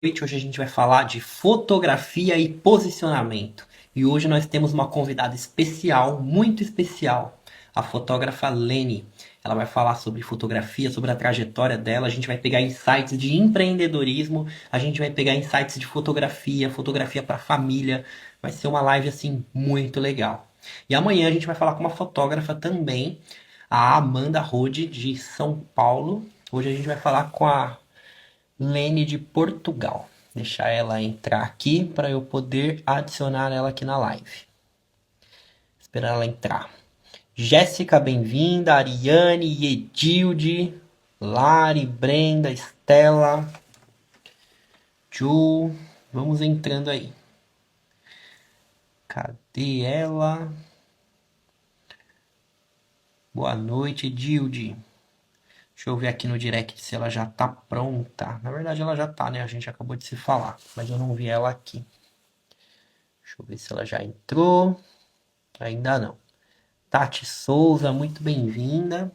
Hoje a gente vai falar de fotografia e posicionamento. E hoje nós temos uma convidada especial, muito especial, a fotógrafa Lene. Ela vai falar sobre fotografia, sobre a trajetória dela. A gente vai pegar insights de empreendedorismo, a gente vai pegar insights de fotografia, fotografia para família. Vai ser uma live assim muito legal. E amanhã a gente vai falar com uma fotógrafa também, a Amanda Rode, de São Paulo. Hoje a gente vai falar com a Lene de Portugal. Deixar ela entrar aqui para eu poder adicionar ela aqui na live. Esperar ela entrar. Jéssica, bem-vinda. Ariane, Edilde, Lari, Brenda, Estela, Ju. Vamos entrando aí. Cadê ela? Boa noite, Edilde. Deixa eu ver aqui no direct se ela já tá pronta. Na verdade ela já tá, né? A gente acabou de se falar, mas eu não vi ela aqui. Deixa eu ver se ela já entrou. Ainda não. Tati Souza, muito bem-vinda.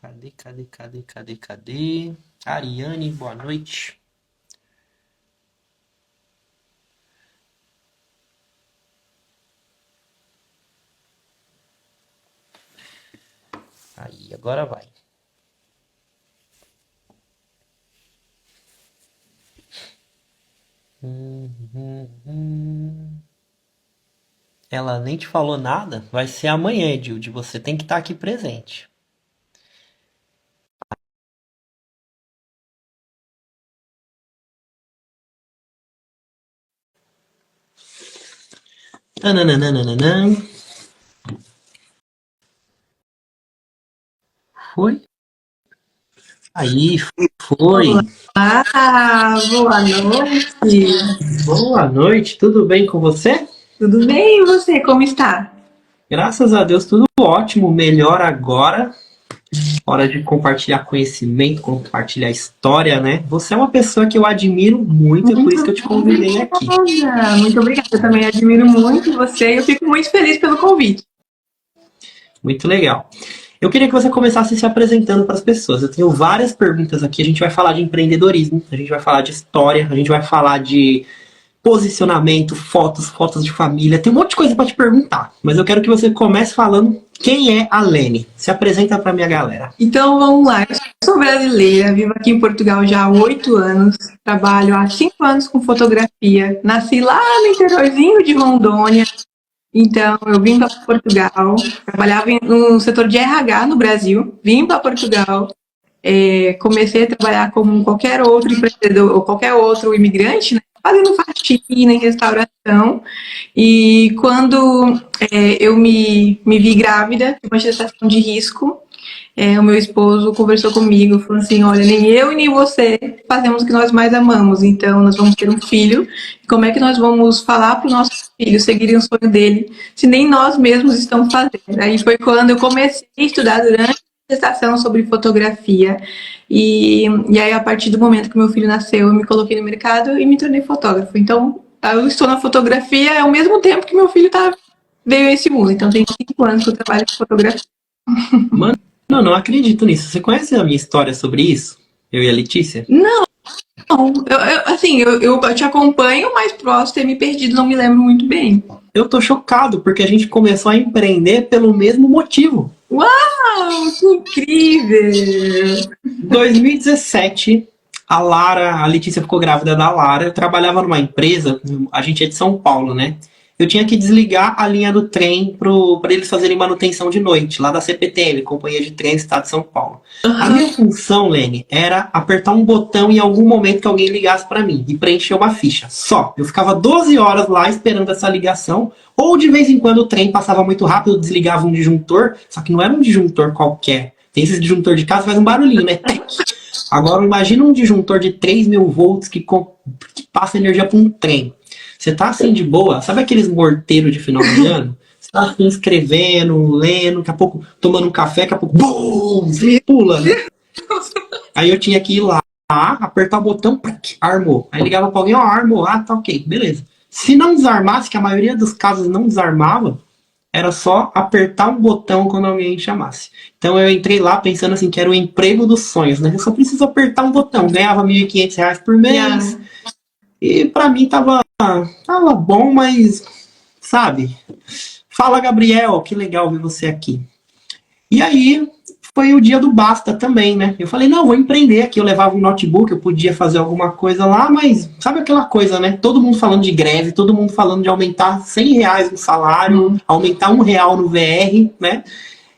Cadê? Ariane, boa noite. Aí, agora vai. Ela nem te falou nada? Vai ser amanhã, Edilde. Você tem que estar aqui presente. Tananana. Foi? Aí, foi. Ah, boa noite. Boa noite, tudo bem com você? Tudo bem? E você, como está? Graças a Deus, tudo ótimo. Melhor agora. Hora de compartilhar conhecimento, compartilhar história, né? Você é uma pessoa que eu admiro muito, é por isso que eu te convidei aqui. Muito obrigada. Eu também admiro muito você e eu fico muito feliz pelo convite. Muito legal. Eu queria que você começasse se apresentando para as pessoas. Eu tenho várias perguntas aqui. A gente vai falar de empreendedorismo, a gente vai falar de história, a gente vai falar de posicionamento, fotos de família. Tem um monte de coisa para te perguntar. Mas eu quero que você comece falando quem é a Lene. Se apresenta para minha galera. Então vamos lá. Eu sou brasileira, vivo aqui em Portugal já há 8 anos. Trabalho há 5 anos com fotografia. Nasci lá no interiorzinho de Rondônia. Então, eu vim para Portugal, trabalhava no setor de RH no Brasil, vim para Portugal, comecei a trabalhar como qualquer outro empreendedor ou qualquer outro imigrante, né, fazendo faxina em restauração. E quando eu me vi grávida, de uma gestação de risco, o meu esposo conversou comigo, falou assim, olha, nem eu e nem você fazemos o que nós mais amamos, então nós vamos ter um filho, como é que nós vamos falar para o nosso filho seguir o sonho dele, se nem nós mesmos estamos fazendo? Aí foi quando eu comecei a estudar durante a gestação sobre fotografia, e aí a partir do momento que meu filho nasceu, eu me coloquei no mercado e me tornei fotógrafo. Então, eu estou na fotografia ao mesmo tempo que meu filho veio a esse mundo, então tem 5 anos que eu trabalho com fotografia. Mano, não acredito nisso. Você conhece a minha história sobre isso? Eu e a Letícia? Não, assim, eu te acompanho, mas posso ter me perdido, não me lembro muito bem. Eu tô chocado porque a gente começou a empreender pelo mesmo motivo. Uau, que incrível! 2017, a Letícia ficou grávida da Lara. Eu trabalhava numa empresa, a gente é de São Paulo, né? Eu tinha que desligar a linha do trem para eles fazerem manutenção de noite, lá da CPTM, Companhia de Trem do Estado de São Paulo. A minha função, Lene, era apertar um botão em algum momento que alguém ligasse para mim e preencher uma ficha. Só. Eu ficava 12 horas lá esperando essa ligação, ou de vez em quando o trem passava muito rápido, eu desligava um disjuntor, só que não era um disjuntor qualquer. Tem esse disjuntor de casa, faz um barulhinho, né? Agora imagina um disjuntor de 3.000 volts que passa energia para um trem. Você tá assim de boa, sabe aqueles morteiros de final de ano? Você tá assim escrevendo, lendo, daqui a pouco tomando um café, daqui a pouco, BUM! Você pula, né? Aí eu tinha que ir lá, apertar o botão, armou. Aí ligava pra alguém, ó, armou, tá ok, beleza. Se não desarmasse, que a maioria dos casos não desarmava, era só apertar um botão quando alguém chamasse. Então eu entrei lá pensando assim que era o emprego dos sonhos, né? Eu só preciso apertar um botão, ganhava R$ 1.500 por mês, Yeah. e pra mim tava bom, mas sabe? Fala, Gabriel, que legal ver você aqui. E aí foi o dia do basta também, né? Eu falei, não, vou empreender aqui. Eu levava um notebook, eu podia fazer alguma coisa lá, mas sabe aquela coisa, né? Todo mundo falando de greve, todo mundo falando de aumentar R$ 100 no salário, aumentar R$ 1 no VR, né?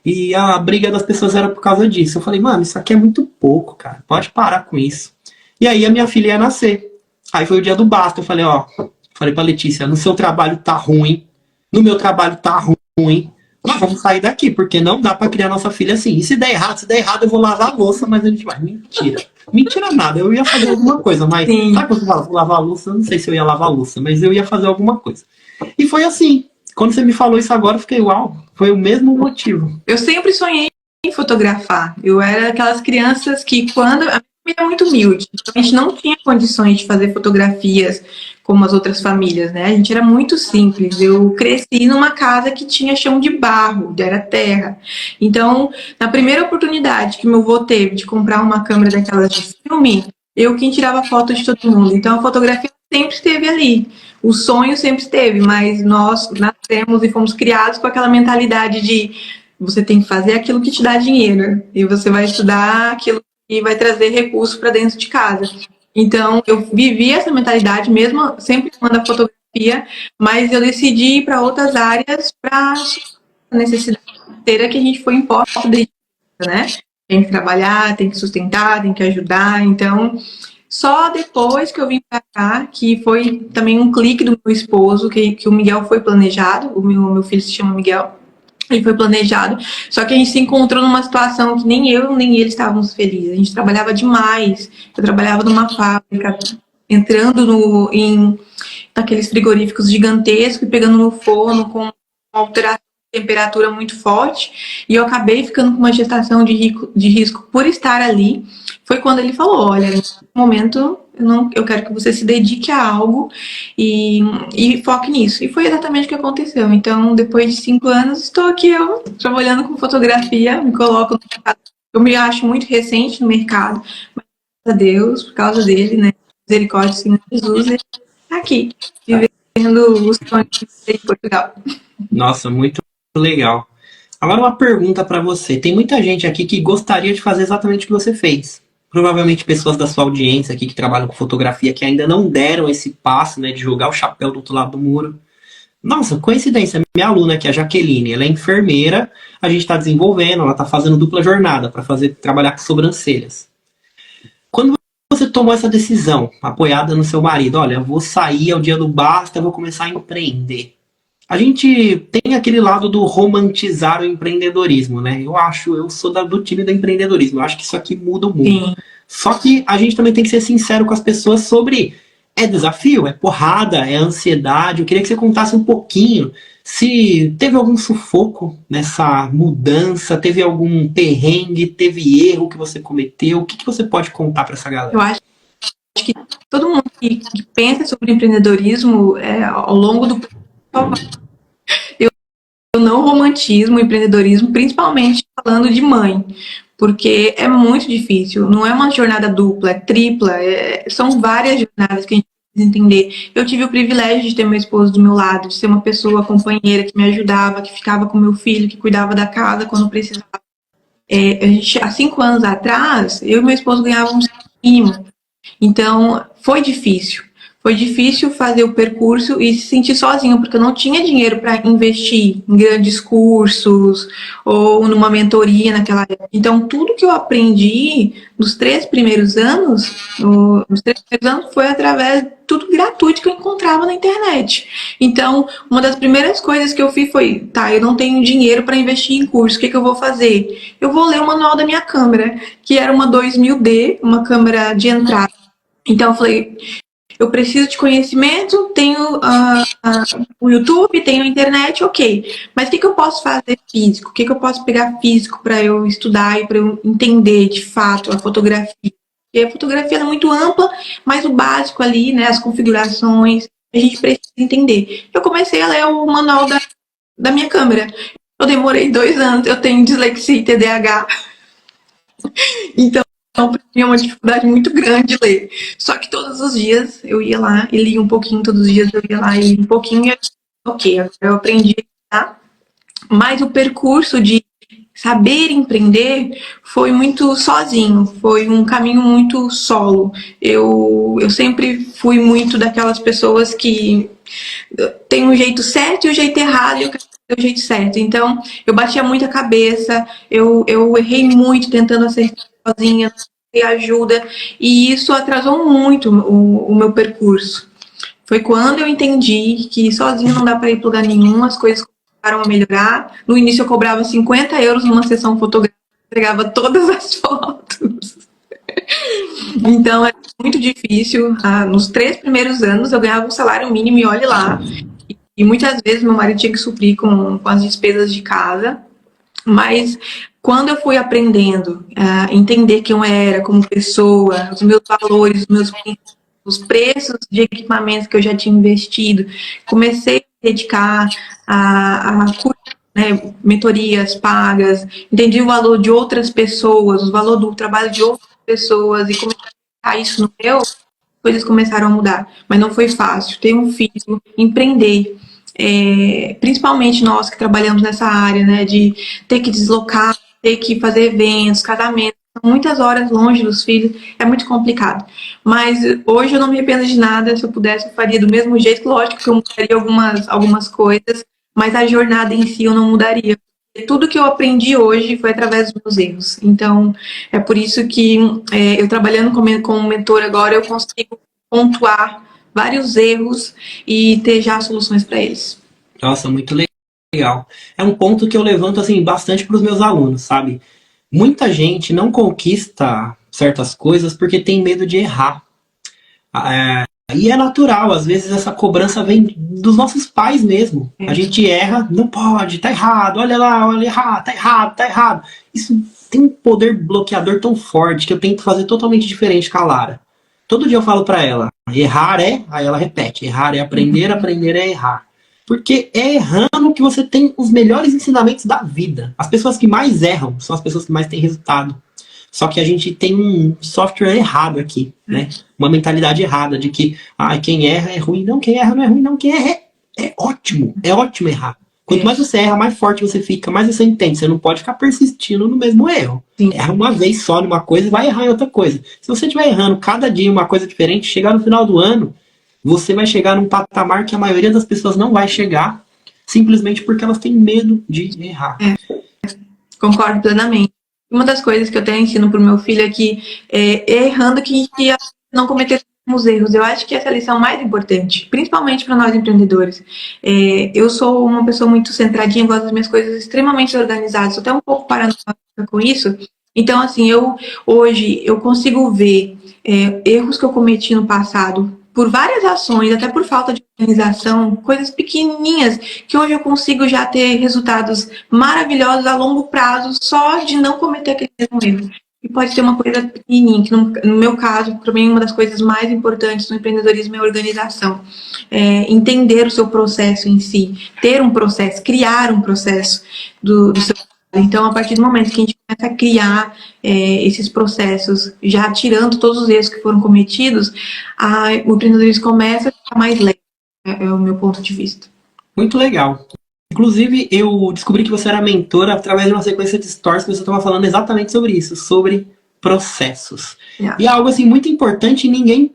E a briga das pessoas era por causa disso. Eu falei, mano, isso aqui é muito pouco, cara. Pode parar com isso. E aí a minha filha ia nascer. Aí foi o dia do basta. Eu falei, ó, falei pra Letícia, no seu trabalho tá ruim, no meu trabalho tá ruim. Nós vamos sair daqui, porque não dá pra criar nossa filha assim. E se der errado, eu vou lavar a louça, mas a gente vai. Mentira. Mentira nada, eu ia fazer alguma coisa, mas Sim. sabe quando você fala, vou lavar a louça? Eu não sei se eu ia lavar a louça, mas eu ia fazer alguma coisa. E foi assim. Quando você me falou isso agora, eu fiquei, uau, foi o mesmo motivo. Eu sempre sonhei em fotografar. Eu era aquelas crianças que, quando. A minha família é muito humilde, então a gente não tinha condições de fazer fotografias como as outras famílias, né? A gente era muito simples. Eu cresci numa casa que tinha chão de barro, era terra. Então, na primeira oportunidade que meu avô teve de comprar uma câmera daquelas de filme, eu quem tirava foto de todo mundo. Então, a fotografia sempre esteve ali. O sonho sempre esteve, mas nós nascemos e fomos criados com aquela mentalidade de você tem que fazer aquilo que te dá dinheiro e você vai estudar aquilo que vai trazer recurso para dentro de casa. Então, eu vivi essa mentalidade mesmo, sempre amando a fotografia, mas eu decidi ir para outras áreas para a necessidade inteira que a gente foi imposta desde, né? Tem que trabalhar, tem que sustentar, tem que ajudar. Então, só depois que eu vim para cá, que foi também um clique do meu esposo, que o Miguel foi planejado, o meu filho se chama Miguel, ele foi planejado, só que a gente se encontrou numa situação que nem eu nem ele estávamos felizes. A gente trabalhava demais. Eu trabalhava numa fábrica, entrando em naqueles frigoríficos gigantescos e pegando no forno com uma alteração de temperatura muito forte. E eu acabei ficando com uma gestação de risco por estar ali. Foi quando ele falou: olha, nesse momento eu quero que você se dedique a algo e foque nisso. E foi exatamente o que aconteceu. Então, depois de 5 anos, estou aqui eu trabalhando com fotografia, me coloco no mercado. Eu me acho muito recente no mercado, mas graças a Deus, por causa dele, né? Misericórdia, Senhor Jesus, ele está aqui, vivendo os sonhos de Portugal. Nossa, muito legal. Agora uma pergunta para você. Tem muita gente aqui que gostaria de fazer exatamente o que você fez. Provavelmente pessoas da sua audiência aqui que trabalham com fotografia que ainda não deram esse passo, né, de jogar o chapéu do outro lado do muro. Nossa, coincidência. Minha aluna aqui, a Jaqueline, ela é enfermeira. A gente está desenvolvendo, ela está fazendo dupla jornada para fazer trabalhar com sobrancelhas. Quando você tomou essa decisão, apoiada no seu marido, olha, eu vou sair ao dia do basta, eu vou começar a empreender. A gente tem aquele lado do romantizar o empreendedorismo, né? Eu sou do time do empreendedorismo. Eu acho que isso aqui muda o mundo. Sim. Só que a gente também tem que ser sincero com as pessoas sobre é desafio, é porrada, é ansiedade. Eu queria que você contasse um pouquinho se teve algum sufoco nessa mudança, teve algum perrengue, teve erro que você cometeu. O que você pode contar para essa galera? Eu acho que todo mundo que pensa sobre empreendedorismo ao longo do eu não romantismo o empreendedorismo, principalmente falando de mãe, porque é muito difícil. Não é uma jornada dupla, é tripla, são várias jornadas que a gente precisa entender. Eu tive o privilégio de ter meu esposo do meu lado, de ser uma pessoa companheira que me ajudava, que ficava com meu filho, que cuidava da casa quando precisava. Há 5 anos atrás, eu e meu esposo ganhávamos mínimo. Então, foi difícil. Foi difícil fazer o percurso e se sentir sozinho, porque eu não tinha dinheiro para investir em grandes cursos ou numa mentoria naquela época. Então, tudo que eu aprendi nos 3 primeiros anos, foi através de tudo gratuito que eu encontrava na internet. Então, uma das primeiras coisas que eu fiz foi, tá, eu não tenho dinheiro para investir em curso, o que eu vou fazer? Eu vou ler o manual da minha câmera, que era uma 2000D, uma câmera de entrada. Então eu falei, eu preciso de conhecimento, tenho o YouTube, tenho a internet, ok. Mas o que eu posso fazer físico? O que eu posso pegar físico para eu estudar e para eu entender de fato a fotografia? Porque a fotografia é muito ampla, mas o básico ali, né, as configurações, a gente precisa entender. Eu comecei a ler o manual da minha câmera. Eu demorei 2 anos, eu tenho dislexia e TDAH, então para mim é uma dificuldade muito grande ler. Só que todos os dias eu ia lá e lia um pouquinho, todos os dias eu ia lá e lia um pouquinho, e ok, agora eu aprendi, tá? Mas o percurso de saber empreender foi muito sozinho, foi um caminho muito solo. Eu sempre fui muito daquelas pessoas que tem um jeito certo e o jeito errado, e eu quero ter o jeito certo. Então, eu batia muito a cabeça, eu errei muito tentando acertar sozinha, ter ajuda, e isso atrasou muito o meu percurso. Foi quando eu entendi que sozinho não dá para ir para lugar nenhum, as coisas começaram a melhorar. No início eu cobrava 50 euros numa sessão fotográfica, entregava todas as fotos. Então é muito difícil. Nos 3 primeiros anos eu ganhava um salário mínimo e olhe lá. E muitas vezes meu marido tinha que suprir com as despesas de casa. Mas quando eu fui aprendendo a entender quem eu era como pessoa, os meus valores, os meus princípios, os preços de equipamentos que eu já tinha investido, comecei a me dedicar a cursos, né, mentorias pagas, entendi o valor de outras pessoas, o valor do trabalho de outras pessoas e comecei a aplicar isso no meu, coisas começaram a mudar. Mas não foi fácil. Ter um filho, empreender, principalmente nós que trabalhamos nessa área, né, de ter que deslocar, ter que fazer eventos, casamentos, muitas horas longe dos filhos, é muito complicado. Mas hoje eu não me arrependo de nada. Se eu pudesse, eu faria do mesmo jeito. Lógico que eu mudaria algumas coisas, mas a jornada em si eu não mudaria. Tudo que eu aprendi hoje foi através dos meus erros. Então, é por isso que eu trabalhando como mentor agora, eu consigo pontuar vários erros e ter já soluções para eles. Nossa, muito legal. É um ponto que eu levanto assim bastante para os meus alunos, sabe? Muita gente não conquista certas coisas porque tem medo de errar. E é natural, às vezes essa cobrança vem dos nossos pais mesmo. A gente erra, não pode, tá errado, olha lá, olha errado, tá errado, tá errado. Isso tem um poder bloqueador tão forte que eu tento fazer totalmente diferente com a Lara. Todo dia eu falo pra ela, errar é, aí ela repete, errar é aprender, aprender é errar. Porque é errando que você tem os melhores ensinamentos da vida. As pessoas que mais erram são as pessoas que mais têm resultado. Só que a gente tem um software errado aqui, né? Uma mentalidade errada de que quem erra é ruim. Não, quem erra não é ruim, não. Quem erra é ótimo. É ótimo errar. Quanto mais você erra, mais forte você fica, mais você entende. Você não pode ficar persistindo no mesmo erro. Sim. Erra uma vez só numa coisa e vai errar em outra coisa. Se você estiver errando cada dia uma coisa diferente, chegar no final do ano, você vai chegar num patamar que a maioria das pessoas não vai chegar, simplesmente porque elas têm medo de errar. Concordo plenamente. Uma das coisas que eu até ensino para o meu filho é que errando que não cometer os erros. Eu acho que essa é a lição mais importante, principalmente para nós empreendedores. Eu sou uma pessoa muito centradinha, gosto das minhas coisas extremamente organizadas, sou até um pouco paranoica com isso. Então, assim, hoje eu consigo ver erros que eu cometi no passado por várias ações, até por falta de organização, coisas pequenininhas, que hoje eu consigo já ter resultados maravilhosos a longo prazo só de não cometer aquele mesmo erro. E pode ser uma coisa pequenininha, que no meu caso, para mim, uma das coisas mais importantes no empreendedorismo é a organização. Entender o seu processo em si, ter um processo, criar um processo do seu. Então, a partir do momento que a gente começa a criar esses processos, já tirando todos os erros que foram cometidos, o empreendedorismo começa a ficar mais leve, é o meu ponto de vista. Muito legal. Inclusive, eu descobri que você era mentora através de uma sequência de stories que você estava falando exatamente sobre isso, sobre processos. E é algo assim muito importante e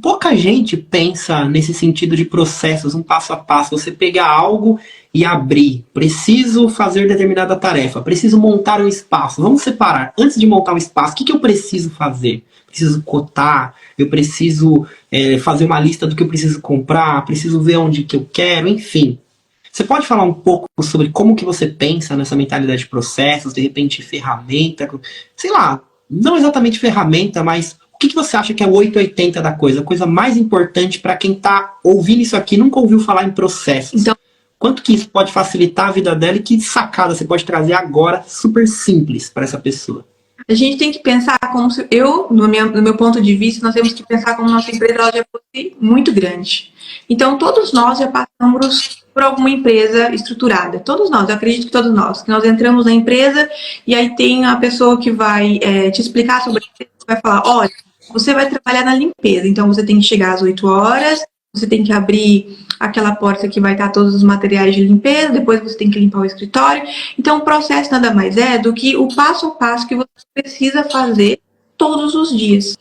pouca gente pensa nesse sentido de processos, um passo a passo. Você pegar algo e abrir. Preciso fazer determinada tarefa. Preciso montar um espaço. Vamos separar. Antes de montar um espaço, o que eu preciso fazer? Preciso cotar, eu preciso fazer uma lista do que eu preciso comprar, preciso ver onde que eu quero, enfim. Você pode falar um pouco sobre como que você pensa nessa mentalidade de processos, de repente ferramenta, sei lá, não exatamente ferramenta, mas o que você acha que é o 880 da coisa? A coisa mais importante para quem está ouvindo isso aqui nunca ouviu falar em processos. Então, quanto que isso pode facilitar a vida dela e que sacada você pode trazer agora, super simples, para essa pessoa? A gente tem que pensar como se no meu ponto de vista, nós temos que pensar como nossa empresa ela já fosse muito grande. Então, todos nós já passamos por alguma empresa estruturada. Todos nós, eu acredito que todos nós. Que nós entramos na empresa e aí tem a pessoa que vai te explicar sobre a empresa, vai falar, olha, você vai trabalhar na limpeza, então você tem que chegar às 8 horas, você tem que abrir aquela porta que vai estar todos os materiais de limpeza, depois você tem que limpar o escritório. Então, o processo nada mais é do que o passo a passo que você precisa fazer todos os dias.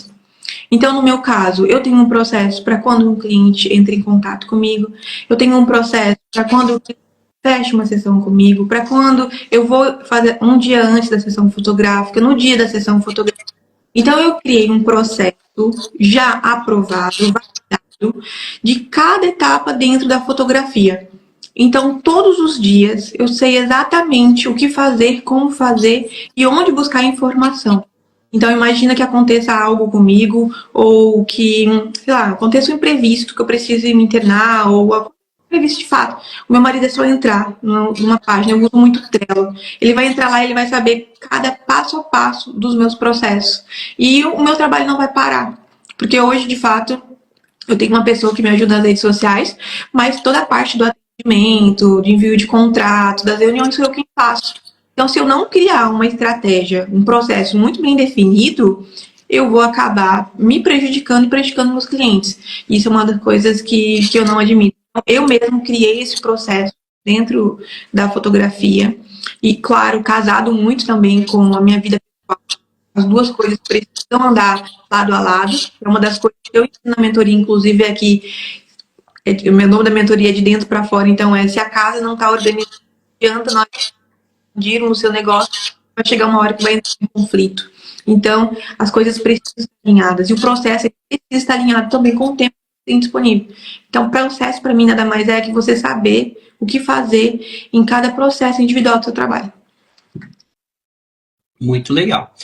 Então, no meu caso, eu tenho um processo para quando um cliente entra em contato comigo, eu tenho um processo para quando o cliente fecha uma sessão comigo, para quando eu vou fazer um dia antes da sessão fotográfica, no dia da sessão fotográfica. Então, eu criei um processo já aprovado, validado, de cada etapa dentro da fotografia. Então, todos os dias, eu sei exatamente o que fazer, como fazer e onde buscar informação. Então, imagina que aconteça algo comigo, ou que, sei lá, aconteça um imprevisto, que eu precise me internar, ou algo imprevisto de fato. O meu marido é só entrar numa página, eu uso muito Trello. Ele vai entrar lá e ele vai saber cada passo a passo dos meus processos. E o meu trabalho não vai parar. Porque hoje, de fato, eu tenho uma pessoa que me ajuda nas redes sociais, mas toda a parte do atendimento, de envio de contrato, das reuniões, sou eu quem faço. Então, se eu não criar uma estratégia, um processo muito bem definido, eu vou acabar me prejudicando e prejudicando meus clientes. Isso é uma das coisas que eu não admito. Eu mesmo criei esse processo dentro da fotografia e, claro, casado muito também com a minha vida pessoal. As duas coisas precisam andar lado a lado. É uma das coisas que eu ensino na mentoria, inclusive, é que o meu nome da mentoria é de dentro para fora. Então, se a casa não está organizada, não adianta nós no seu negócio, vai chegar uma hora que vai entrar em conflito. Então, as coisas precisam estar alinhadas. E o processo precisa estar alinhado também com o tempo que tem disponível. Então, o processo, para mim, nada mais é que você saber o que fazer em cada processo individual do seu trabalho. Muito legal.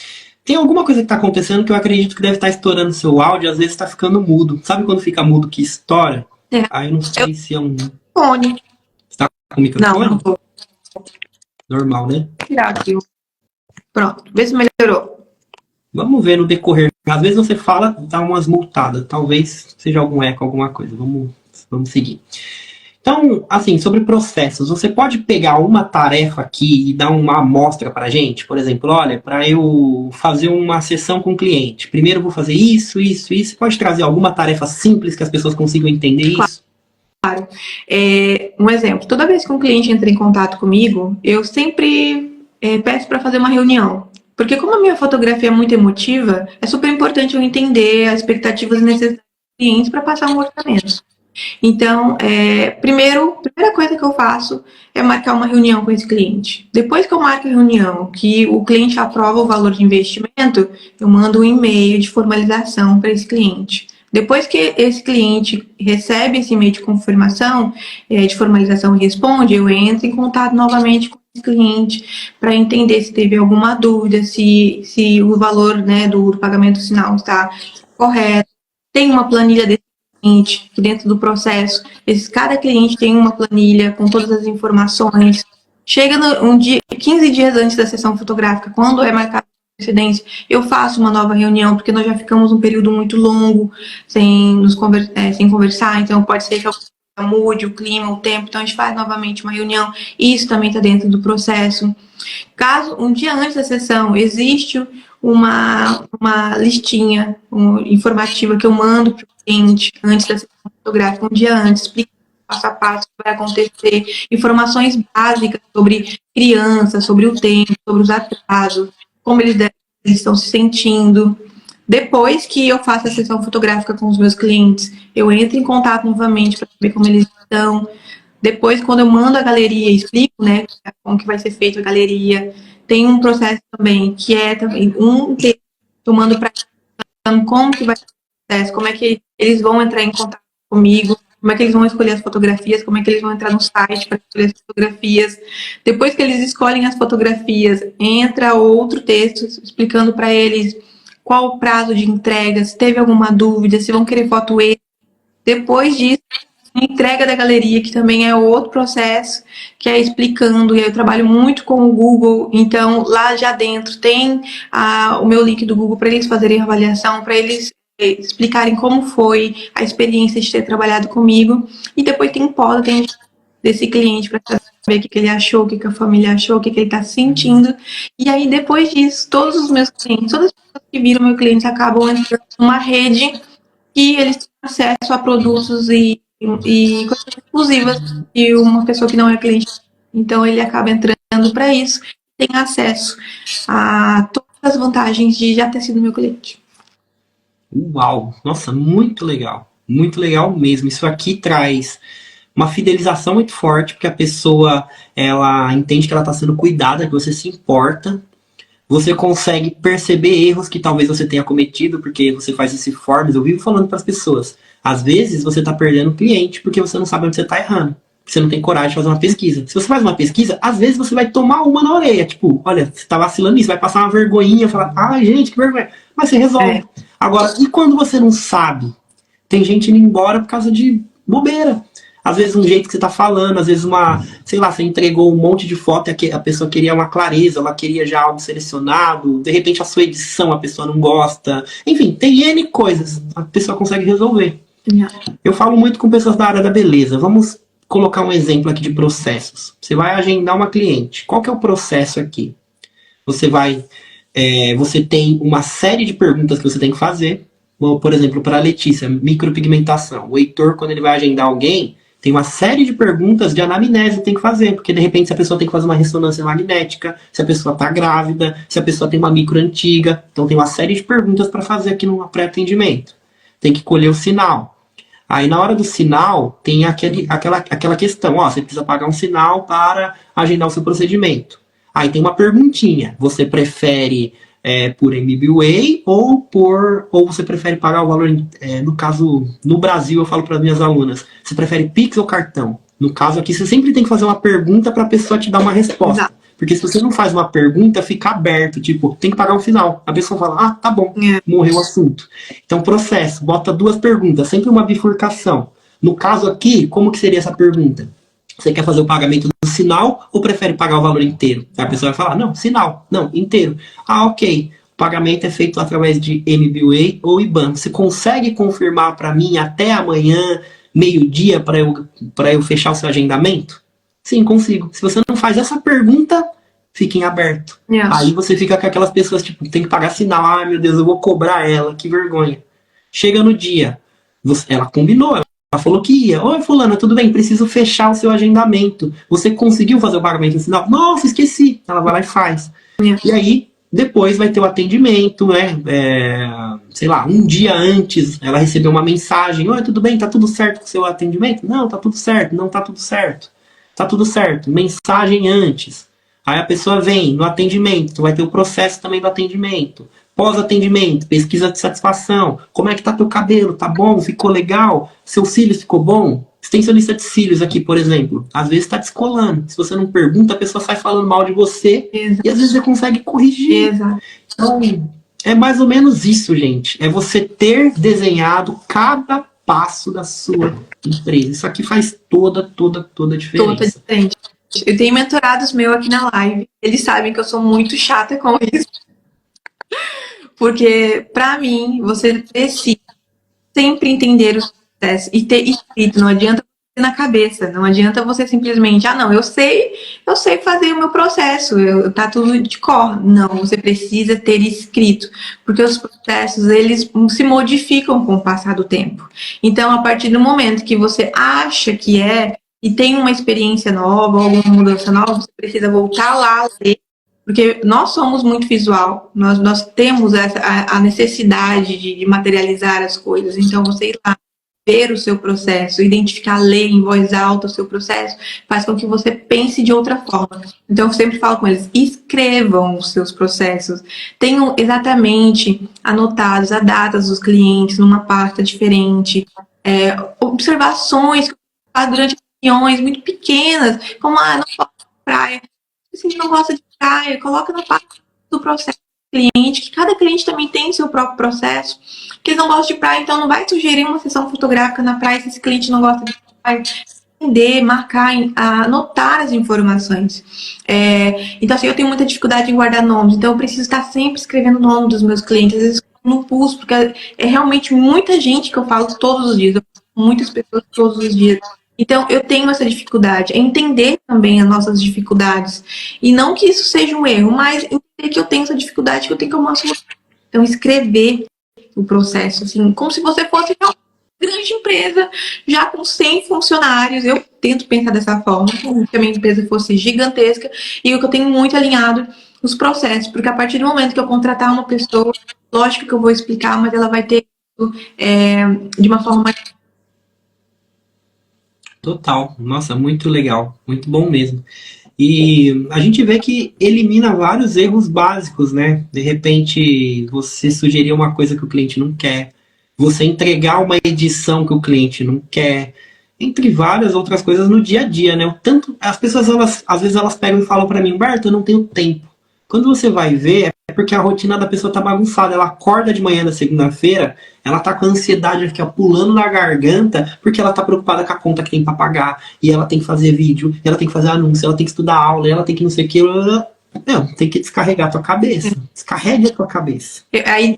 Tem alguma coisa que está acontecendo que eu acredito que deve estar estourando seu áudio, às vezes está ficando mudo. Sabe quando fica mudo que estoura? Aí eu não sei se é um... Fone. Você está com o microfone? Não tô. Normal, né? Vou tirar aqui. Pronto, vê se melhorou. Vamos ver no decorrer. Às vezes você fala, dá umas multadas. Talvez seja algum eco, alguma coisa. Vamos seguir. Então, assim, sobre processos, você pode pegar uma tarefa aqui e dar uma amostra para a gente? Por exemplo, olha, para eu fazer uma sessão com o cliente, primeiro eu vou fazer isso, isso, isso. Você pode trazer alguma tarefa simples que as pessoas consigam entender isso? Claro. Um exemplo, toda vez que um cliente entra em contato comigo, eu sempre peço para fazer uma reunião. Porque como a minha fotografia é muito emotiva, é super importante eu entender as expectativas e necessidades dos clientes para passar um orçamento. Então, a primeira coisa que eu faço é marcar uma reunião com esse cliente. Depois que eu marco a reunião, que o cliente aprova o valor de investimento, eu mando um e-mail de formalização para esse cliente. Depois que esse cliente recebe esse e-mail de confirmação, de formalização e responde, eu entro em contato novamente com esse cliente para entender se teve alguma dúvida, se o valor, né, do pagamento final está correto. Tem uma planilha desse cliente, que dentro do processo, cada cliente tem uma planilha com todas as informações. Chega 15 dias antes da sessão fotográfica, quando é marcado antecedência, eu faço uma nova reunião, porque nós já ficamos um período muito longo sem conversar, então pode ser que mude o clima, o tempo, então a gente faz novamente uma reunião, isso também está dentro do processo. Caso um dia antes da sessão existe uma listinha informativa que eu mando para o cliente antes da sessão fotográfica, um dia antes, explicando passo a passo o que vai acontecer, informações básicas sobre criança, sobre o tempo, sobre os atrasos, como eles estão se sentindo. Depois que eu faço a sessão fotográfica com os meus clientes, eu entro em contato novamente para saber como eles estão. Depois, quando eu mando a galeria e explico, né, como que vai ser feita a galeria, tem um processo também, que é também um texto que eu mando para como que vai ser o processo, como é que eles vão entrar em contato comigo, como é que eles vão escolher as fotografias, como é que eles vão entrar no site para escolher as fotografias. Depois que eles escolhem as fotografias, entra outro texto explicando para eles qual o prazo de entrega, se teve alguma dúvida, se vão querer foto extra. Depois disso, a entrega da galeria, que também é outro processo, que é explicando, e aí eu trabalho muito com o Google, então lá já dentro tem o meu link do Google para eles fazerem a avaliação, para eles explicarem como foi a experiência de ter trabalhado comigo, e depois tem desse cliente para saber o que ele achou, o que a família achou, o que ele está sentindo. E aí, depois disso, todos os meus clientes, todas as pessoas que viram meu cliente acabam entrando numa rede que eles têm acesso a produtos e coisas exclusivas de uma pessoa que não é cliente. Então, ele acaba entrando para isso, tem acesso a todas as vantagens de já ter sido meu cliente. Uau! Nossa, muito legal. Muito legal mesmo. Isso aqui traz uma fidelização muito forte, porque a pessoa, ela entende que ela está sendo cuidada, que você se importa. Você consegue perceber erros que talvez você tenha cometido, porque você faz esse forms. Eu vivo falando para as pessoas. Às vezes você está perdendo cliente porque você não sabe onde você está errando. Você não tem coragem de fazer uma pesquisa. Se você faz uma pesquisa, às vezes você vai tomar uma na orelha. Tipo, olha, você está vacilando nisso, vai passar uma vergonhinha, falar, ai, gente, que vergonha. Mas você resolve. Agora, e quando você não sabe? Tem gente indo embora por causa de bobeira. Às vezes um jeito que você tá falando, às vezes sei lá, você entregou um monte de foto e a pessoa queria uma clareza, ela queria já algo selecionado, de repente a sua edição a pessoa não gosta. Enfim, tem N coisas, a pessoa consegue resolver. Eu falo muito com pessoas da área da beleza. Vamos colocar um exemplo aqui de processos. Você vai agendar uma cliente. Qual que é o processo aqui? Você tem uma série de perguntas que você tem que fazer. Por exemplo, para a Letícia, micropigmentação. O Heitor, quando ele vai agendar alguém, tem uma série de perguntas de anamnese que tem que fazer, porque de repente se a pessoa tem que fazer uma ressonância magnética, se a pessoa está grávida, se a pessoa tem uma micro antiga. Então tem uma série de perguntas para fazer aqui no pré-atendimento. Tem que colher o sinal. Aí na hora do sinal, tem aquela questão, você precisa pagar um sinal para agendar o seu procedimento. Aí tem uma perguntinha, você prefere por MBWay ou você prefere pagar o valor, no caso, no Brasil eu falo para as minhas alunas, você prefere Pix ou cartão? No caso aqui, você sempre tem que fazer uma pergunta para a pessoa te dar uma resposta. Exato. Porque se você não faz uma pergunta, fica aberto, tipo, tem que pagar o final. A pessoa fala, tá bom, morreu o assunto. Então, processo, bota 2 perguntas, sempre uma bifurcação. No caso aqui, como que seria essa pergunta? Você quer fazer o pagamento do sinal ou prefere pagar o valor inteiro? A pessoa vai falar, não, sinal, não, inteiro. Ok, o pagamento é feito através de MBWay ou IBAN. Você consegue confirmar para mim até amanhã, meio-dia, para eu fechar o seu agendamento? Sim, consigo. Se você não faz essa pergunta, fica em aberto. Aí você fica com aquelas pessoas, tipo, tem que pagar sinal. Ai, meu Deus, eu vou cobrar ela, que vergonha. Chega no dia, ela combinou, ela falou que ia. Oi, fulana, tudo bem? Preciso fechar o seu agendamento. Você conseguiu fazer o pagamento no sinal? Nossa, esqueci. Ela vai lá e faz. E aí, depois vai ter o atendimento, né? Sei lá, um dia antes, ela recebeu uma mensagem. Oi, tudo bem? Tá tudo certo com o seu atendimento? Não, tá tudo certo. Não tá tudo certo. Tá tudo certo. Mensagem antes. Aí a pessoa vem no atendimento. Vai ter o processo também do atendimento. Pós-atendimento, pesquisa de satisfação. Como é que tá teu cabelo? Tá bom? Ficou legal? Seu cílios ficou bom? Você tem sua lista de cílios aqui, por exemplo. Às vezes tá descolando. Se você não pergunta, a pessoa sai falando mal de você. Exato. E às vezes você consegue corrigir. Exato. Então, é mais ou menos isso, gente. É você ter desenhado cada passo da sua empresa. Isso aqui faz toda a diferença. Toda diferença. Eu tenho mentorados meus aqui na live. Eles sabem que eu sou muito chata com isso. Porque, pra mim, você precisa sempre entender o processo e ter escrito. Não adianta você ter na cabeça. Não adianta você simplesmente, não, eu sei fazer o meu processo. Tá tudo de cor. Não, você precisa ter escrito. Porque os processos, eles se modificam com o passar do tempo. Então, a partir do momento que você acha que e tem uma experiência nova, alguma mudança nova, você precisa voltar lá, ler. Porque nós somos muito visual, nós temos a necessidade de materializar as coisas. Então, você ir lá, ver o seu processo, identificar, ler em voz alta o seu processo, faz com que você pense de outra forma. Então, eu sempre falo com eles, escrevam os seus processos. Tenham exatamente anotados as datas dos clientes numa pasta diferente. Observações que eu faço durante reuniões muito pequenas, como, não posso ir pra praia. Se não gosta de praia, coloca na parte do processo do cliente, que cada cliente também tem seu próprio processo. Que eles não gostam de praia, então não vai sugerir uma sessão fotográfica na praia se esse cliente não gosta de praia. Entender, marcar, anotar as informações. Então, assim, eu tenho muita dificuldade em guardar nomes, então eu preciso estar sempre escrevendo o nome dos meus clientes, às vezes no pulso, porque é realmente muita gente que eu falo todos os dias, eu falo com muitas pessoas todos os dias. Então, eu tenho essa dificuldade, é entender também as nossas dificuldades. E não que isso seja um erro, mas entender que eu tenho essa dificuldade, que eu tenho que arrumar solução. Então, escrever o processo, assim, como se você fosse uma grande empresa, já com 100 funcionários. Eu tento pensar dessa forma, como se a minha empresa fosse gigantesca, e o que eu tenho muito alinhado os processos, porque a partir do momento que eu contratar uma pessoa, lógico que eu vou explicar, mas ela vai ter de uma forma mais. Total. Nossa, muito legal. Muito bom mesmo. E a gente vê que elimina vários erros básicos, né? De repente, você sugerir uma coisa que o cliente não quer, você entregar uma edição que o cliente não quer, entre várias outras coisas no dia a dia, né? O tanto as pessoas às vezes elas pegam e falam para mim, Humberto, eu não tenho tempo. Quando você vai ver, é porque a rotina da pessoa tá bagunçada. Ela acorda de manhã na segunda-feira, ela tá com a ansiedade aqui, ó, pulando na garganta, porque ela tá preocupada com a conta que tem para pagar, e ela tem que fazer vídeo, ela tem que fazer anúncio, ela tem que estudar aula, ela tem que não sei o que. Não, tem que descarregar a tua cabeça. Descarregue a tua cabeça. Aí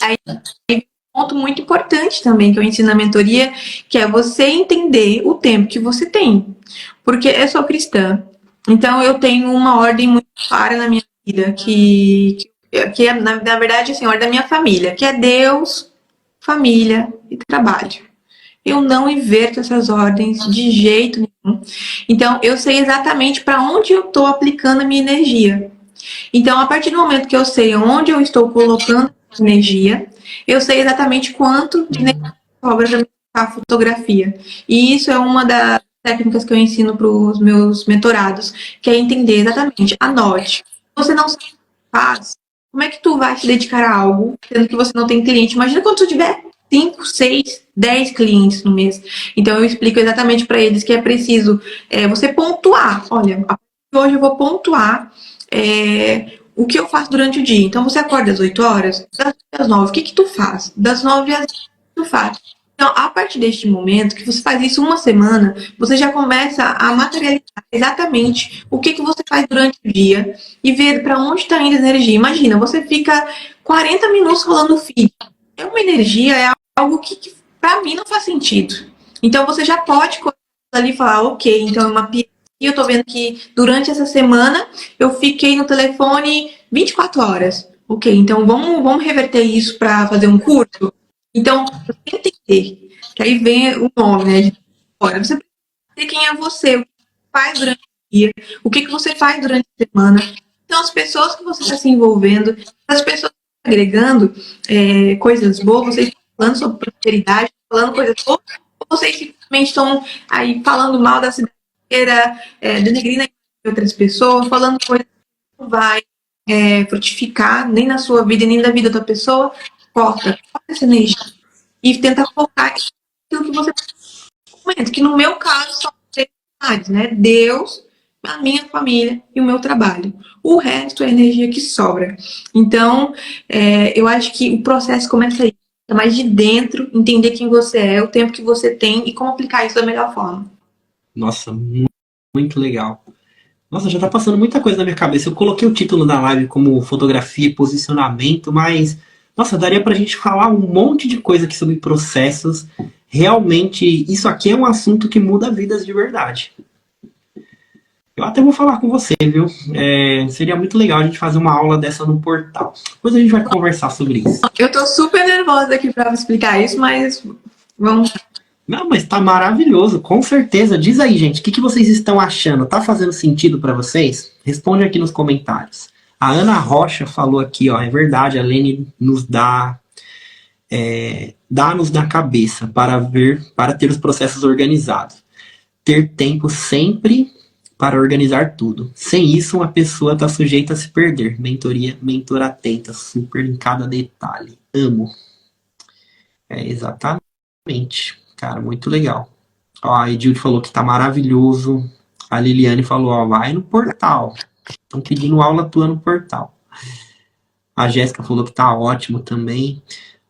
um ponto muito importante também que eu ensino na mentoria, que é você entender o tempo que você tem. Porque eu sou cristã, então eu tenho uma ordem muito clara na minha vida, que é, na verdade, assim, a ordem da minha família, que é Deus, família e trabalho. Eu não inverto essas ordens de jeito nenhum. Então, eu sei exatamente para onde eu estou aplicando a minha energia. Então, a partir do momento que eu sei onde eu estou colocando energia, eu sei exatamente quanto de energia sobra para a fotografia. E isso é uma das técnicas que eu ensino para os meus mentorados, que é entender exatamente, anote. Se você não sabe o que faz, como é que tu vai se dedicar a algo, sendo que você não tem cliente? Imagina quando tu tiver 5, 6, 10 clientes no mês. Então, eu explico exatamente para eles que é preciso você pontuar. Olha, hoje eu vou pontuar o que eu faço durante o dia. Então, você acorda às 8 horas, das 8 às 9, o que tu faz? Das 9 às 10, o que tu faz? Então, a partir deste momento, que você faz isso uma semana, você já começa a materializar exatamente o que você faz durante o dia e ver para onde está indo a energia. Imagina, você fica 40 minutos rolando feed. É uma energia, é algo que para mim não faz sentido. Então, você já pode ali falar, ok, então eu mapeei. E eu tô vendo que durante essa semana eu fiquei no telefone 24 horas. Ok, então vamos reverter isso para fazer um curso? Então, você tem que entender. Que aí vem o nome, né? Olha, você precisa entender quem é você, o que você faz durante o dia, o que você faz durante a semana. Então, as pessoas que você está se envolvendo, as pessoas que estão agregando coisas boas, vocês estão falando sobre prosperidade, falando coisas boas, ou vocês simplesmente estão aí falando mal da cidade, denegrindo a outras pessoas, falando coisas que não vai frutificar nem na sua vida, nem na vida da pessoa, corta essa energia e tenta focar aquilo que você comenta, que no meu caso são três pilares, né? Deus, a minha família e o meu trabalho. O resto é energia que sobra. Então, eu acho que o processo começa aí, mais de dentro, entender quem você é, o tempo que você tem e como aplicar isso da melhor forma. Nossa, muito legal. Nossa, já tá passando muita coisa na minha cabeça. Eu coloquei o título da live como fotografia e posicionamento, mas, nossa, daria pra gente falar um monte de coisa aqui sobre processos. Realmente, isso aqui é um assunto que muda vidas de verdade. Eu até vou falar com você, viu? Seria muito legal a gente fazer uma aula dessa no portal. Depois a gente vai conversar sobre isso. Eu tô super nervosa aqui pra explicar isso, mas vamos. Não, mas tá maravilhoso, com certeza. Diz aí, gente, o que vocês estão achando? Tá fazendo sentido para vocês? Responde aqui nos comentários. A Ana Rocha falou aqui, ó, é verdade, a Lene nos dá-nos na cabeça para ter os processos organizados. Ter tempo sempre para organizar tudo. Sem isso, uma pessoa está sujeita a se perder. Mentor atenta, super em cada detalhe. Amo. Exatamente. Cara, muito legal. Ó, a Edilde falou que tá maravilhoso. A Liliane falou, ó, vai no portal. Estão pedindo aula tua no portal. A Jéssica falou que tá ótimo também.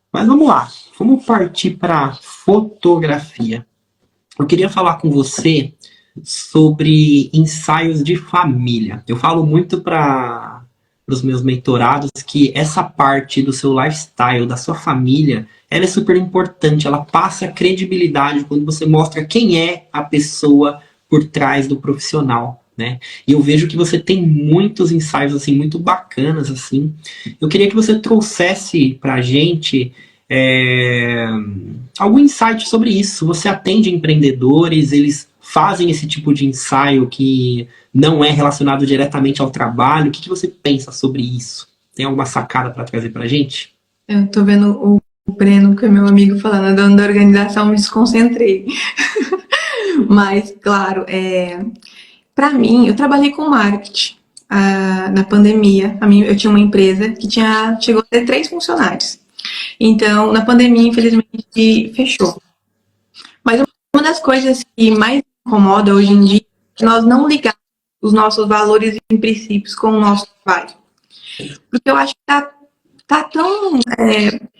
Mas vamos lá. Vamos partir para fotografia. Eu queria falar com você sobre ensaios de família. Eu falo muito para para os meus mentorados que essa parte do seu lifestyle, da sua família, ela é super importante. Ela passa credibilidade quando você mostra quem é a pessoa por trás do profissional, né? E eu vejo que você tem muitos ensaios assim muito bacanas assim. Eu queria que você trouxesse para a gente algum insight sobre isso. Você atende empreendedores, eles fazem esse tipo de ensaio que não é relacionado diretamente ao trabalho. O que você pensa sobre isso? Tem alguma sacada para trazer para a gente? Eu tô vendo o Breno, que é meu amigo, falando da organização, me desconcentrei. Mas, claro, para mim, eu trabalhei com marketing na pandemia. Eu tinha uma empresa que chegou a ter 3 funcionários. Então, na pandemia, infelizmente, fechou. Mas uma das coisas que mais me incomoda hoje em dia é nós não ligarmos os nossos valores e princípios com o nosso trabalho. Porque eu acho que tá tão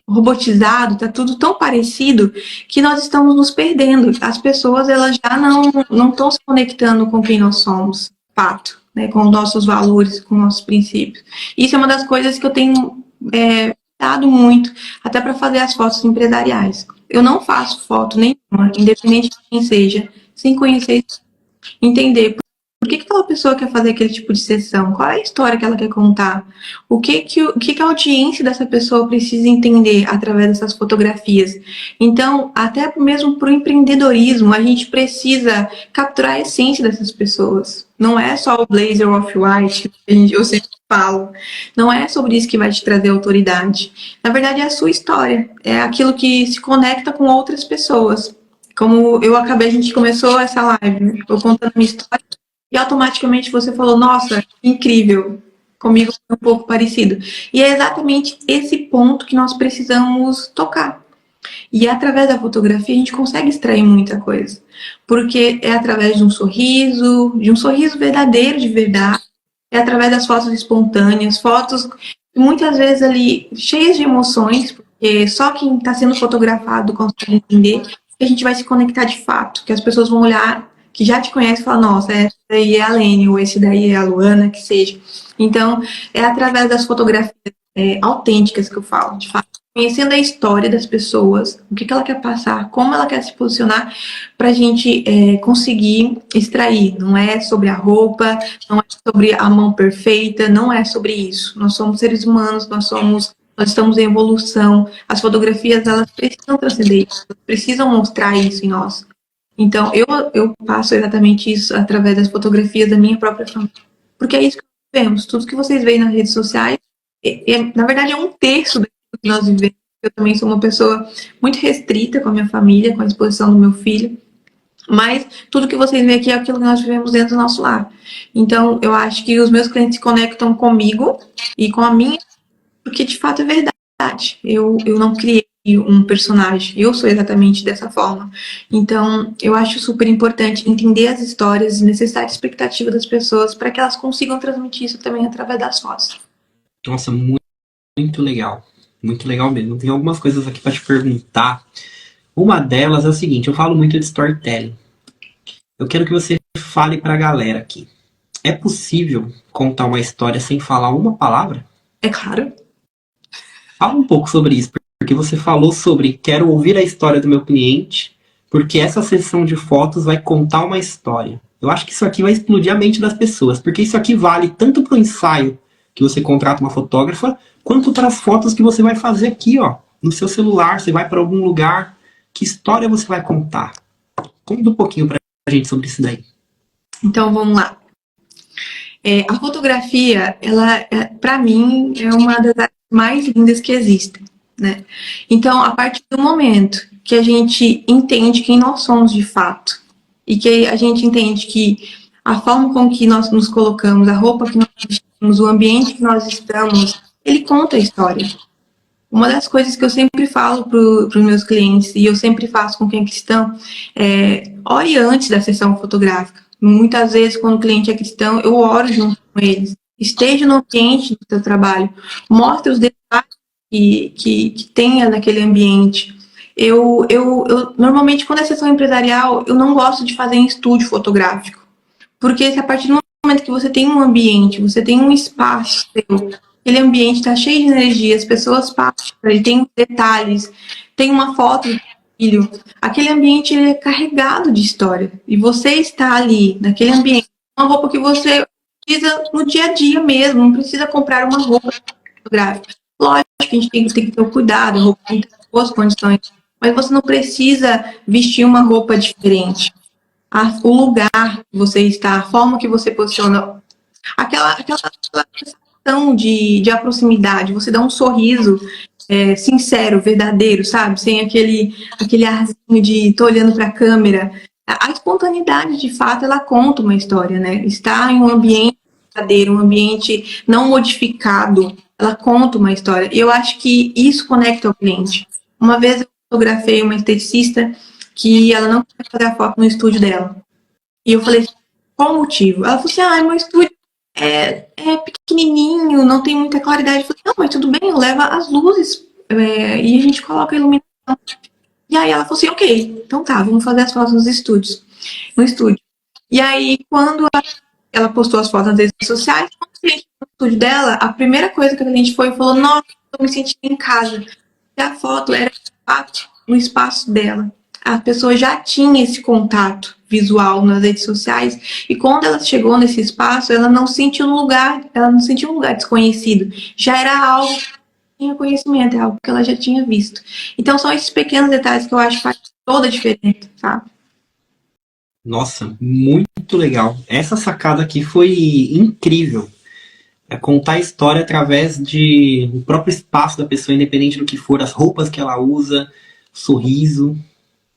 robotizado, tá tudo tão parecido que nós estamos nos perdendo. As pessoas, elas já não estão se conectando com quem nós somos, fato, né, com os nossos valores, com os nossos princípios. Isso é uma das coisas que eu tenho dado muito, até para fazer as fotos empresariais. Eu não faço foto nenhuma, independente de quem seja, sem conhecer, entender por que aquela pessoa quer fazer aquele tipo de sessão, qual é a história que ela quer contar, o que a audiência dessa pessoa precisa entender através dessas fotografias. Então, até mesmo para o empreendedorismo, a gente precisa capturar a essência dessas pessoas. Não é só o blazer off-white, que eu sempre falo. Não é sobre isso que vai te trazer autoridade. Na verdade, é a sua história. É aquilo que se conecta com outras pessoas. Como a gente começou essa live, eu contando minha história, e automaticamente você falou, nossa, incrível, comigo foi um pouco parecido. E é exatamente esse ponto que nós precisamos tocar. E através da fotografia a gente consegue extrair muita coisa. Porque é através de um sorriso verdadeiro, de verdade. É através das fotos espontâneas, fotos muitas vezes ali cheias de emoções, porque só quem está sendo fotografado consegue entender que a gente vai se conectar de fato, que as pessoas vão olhar, que já te conhecem e falar, nossa, essa daí é a Lene, ou esse daí é a Luana, que seja. Então, é através das fotografias autênticas que eu falo, de fato. Conhecendo a história das pessoas, o que ela quer passar, como ela quer se posicionar, para a gente conseguir extrair. Não é sobre a roupa, não é sobre a mão perfeita, não é sobre isso. Nós somos seres humanos, nós estamos em evolução. As fotografias, elas precisam transcender isso, elas precisam mostrar isso em nós. Então, eu passo exatamente isso através das fotografias da minha própria família. Porque é isso que nós vemos. Tudo que vocês veem nas redes sociais, na verdade, é um terço daquilo que nós vivemos. Eu também sou uma pessoa muito restrita com a minha família, com a exposição do meu filho. Mas tudo que vocês veem aqui é aquilo que nós vivemos dentro do nosso lar. Então, eu acho que os meus clientes se conectam comigo e com a minha, porque de fato é verdade. Eu não criei um personagem, eu sou exatamente dessa forma. Então, eu acho super importante entender as histórias, necessidade e expectativa das pessoas para que elas consigam transmitir isso também através das fotos. Nossa, muito, muito legal. Muito legal mesmo. Tem algumas coisas aqui para te perguntar. Uma delas é o seguinte, eu falo muito de storytelling. Eu quero que você fale para a galera aqui. É possível contar uma história sem falar uma palavra? É claro. Fala um pouco sobre isso, porque você falou sobre quero ouvir a história do meu cliente, porque essa sessão de fotos vai contar uma história. Eu acho que isso aqui vai explodir a mente das pessoas, porque isso aqui vale tanto para o ensaio que você contrata uma fotógrafa, quanto para as fotos que você vai fazer aqui, ó, no seu celular, você vai para algum lugar, que história você vai contar? Conta um pouquinho para a gente sobre isso daí. Então, vamos lá. A fotografia, ela, para mim, é uma das áreas mais lindas que existem, né? Então, a partir do momento que a gente entende quem nós somos de fato, e que a gente entende que a forma com que nós nos colocamos, a roupa que nós vestimos, o ambiente que nós estamos, ele conta a história. Uma das coisas que eu sempre falo para os meus clientes, e eu sempre faço com quem é cristão, ore antes da sessão fotográfica. Muitas vezes, quando o cliente é cristão, eu oro junto com eles. Esteja no ambiente do seu trabalho. Mostre os detalhes que tenha naquele ambiente. Normalmente, quando é sessão empresarial, eu não gosto de fazer em estúdio fotográfico. Porque se a partir do momento que você tem um ambiente, você tem um espaço seu, aquele ambiente está cheio de energia, as pessoas passam, ele tem detalhes, tem uma foto do filho, aquele ambiente ele é carregado de história. E você está ali, naquele ambiente, uma roupa que você precisa no dia a dia mesmo, não precisa comprar uma roupa fotográfica. Lógico que a gente tem que ter o cuidado, a roupa tem que ter boas condições, mas você não precisa vestir uma roupa diferente. O lugar que você está, a forma que você posiciona, aquela questão de proximidade, você dá um sorriso sincero, verdadeiro, sabe? Sem aquele arzinho de tô olhando para a câmera. A espontaneidade, de fato, ela conta uma história, né? Estar em um ambiente verdadeiro, um ambiente não modificado, ela conta uma história. E eu acho que isso conecta ao cliente. Uma vez eu fotografei uma esteticista que ela não queria fazer a foto no estúdio dela. E eu falei, qual o motivo? Ela falou assim, meu estúdio é pequenininho, não tem muita claridade. Eu falei, não, mas tudo bem, leva as luzes e a gente coloca a iluminação. E aí ela falou assim, ok, então tá, vamos fazer as fotos no estúdio. E aí, quando ela postou as fotos nas redes sociais, quando a gente no estúdio dela, a primeira coisa que a gente foi falou, nossa, eu me senti em casa. E a foto era no espaço dela. A pessoa já tinha esse contato visual nas redes sociais e quando ela chegou nesse espaço, ela não sentiu um lugar desconhecido. Já era algo que tinha conhecimento, é algo que ela já tinha visto. Então são esses pequenos detalhes que eu acho que faz toda a diferença, sabe? Nossa, muito legal. Essa sacada aqui foi incrível. É contar a história através de o próprio espaço da pessoa, independente do que for, as roupas que ela usa, sorriso.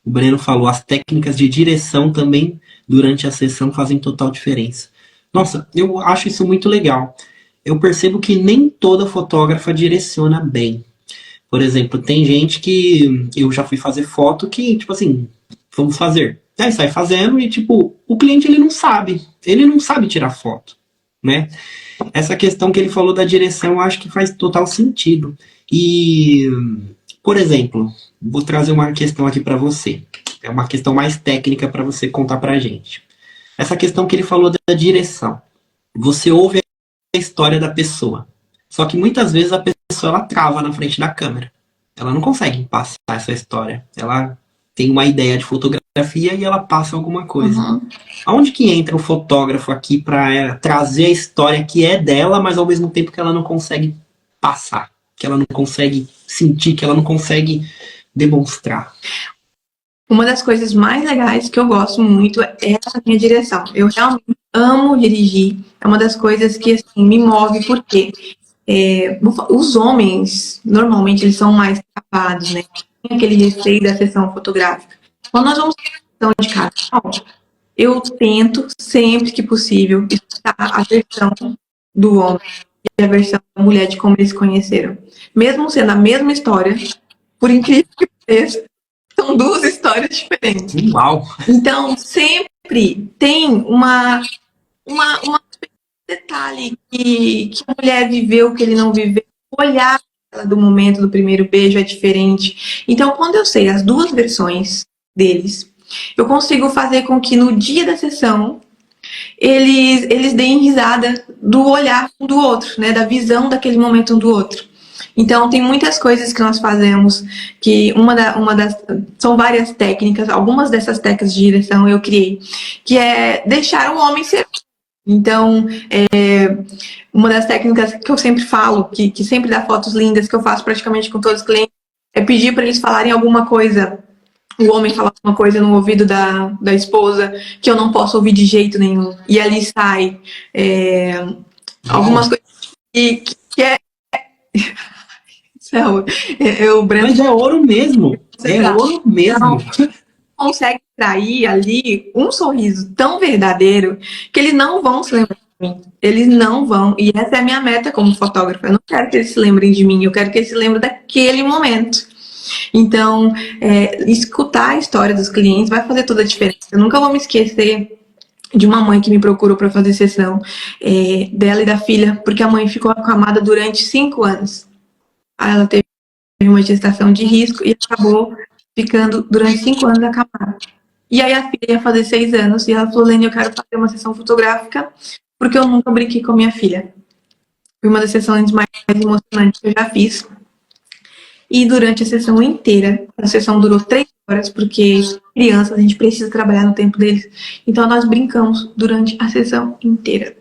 O Breno falou, as técnicas de direção também durante a sessão fazem total diferença. Nossa, eu acho isso muito legal. Eu percebo que nem toda fotógrafa direciona bem. Por exemplo, tem gente que eu já fui fazer foto que, tipo assim, vamos fazer. Aí sai fazendo e, tipo, o cliente ele não sabe tirar foto, né? Essa questão que ele falou da direção, eu acho que faz total sentido. E, por exemplo, vou trazer uma questão aqui para você. É uma questão mais técnica para você contar pra gente. Essa questão que ele falou da direção. Você ouve a história da pessoa. Só que muitas vezes a pessoa ela trava na frente da câmera. Ela não consegue passar essa história. Ela tem uma ideia de fotografia e ela passa alguma coisa. Uhum. Aonde que entra o fotógrafo aqui para trazer a história que é dela, mas ao mesmo tempo que ela não consegue passar, que ela não consegue sentir, que ela não consegue demonstrar? Uma das coisas mais legais que eu gosto muito é a minha direção. Eu realmente amo dirigir. É uma das coisas que assim, me move, porque os homens, normalmente, eles são mais travados, né? Tem aquele receio da sessão fotográfica. Quando nós vamos ter uma sessão de casal, eu tento, sempre que possível, escutar a versão do homem e a versão da mulher de como eles se conheceram. Mesmo sendo a mesma história, por incrível que pareça, são duas histórias diferentes. Uau! Então, sempre tem uma detalhe que a mulher viveu, que ele não viveu. O olhar do momento do primeiro beijo é diferente. Então, quando eu sei as duas versões deles, eu consigo fazer com que no dia da sessão eles deem risada do olhar um do outro, né? Da visão daquele momento um do outro. Então, tem muitas coisas que nós fazemos, que são várias técnicas, algumas dessas técnicas de direção eu criei, que é deixar o homem ser. Então, uma das técnicas que eu sempre falo, que sempre dá fotos lindas, que eu faço praticamente com todos os clientes, é pedir para eles falarem alguma coisa, o homem falar alguma coisa no ouvido da esposa, que eu não posso ouvir de jeito nenhum. E ali sai algumas coisas que é... Mas é ouro mesmo. É ouro mesmo. Consegue extrair ali um sorriso tão verdadeiro que eles não vão se lembrar de mim. Eles não vão. E essa é a minha meta como fotógrafa. Eu não quero que eles se lembrem de mim. Eu quero que eles se lembrem daquele momento. Então, escutar a história dos clientes vai fazer toda a diferença. Eu nunca vou me esquecer de uma mãe que me procurou para fazer sessão dela e da filha, porque a mãe ficou acamada durante 5 anos. Aí ela teve uma gestação de risco e acabou ficando durante 5 anos acamada. E aí a filha ia fazer 6 anos e ela falou, Lene, eu quero fazer uma sessão fotográfica porque eu nunca brinquei com a minha filha. Foi uma das sessões mais emocionantes que eu já fiz. E durante a sessão inteira, a sessão durou 3 horas, porque crianças, a gente precisa trabalhar no tempo deles. Então, nós brincamos durante a sessão inteira.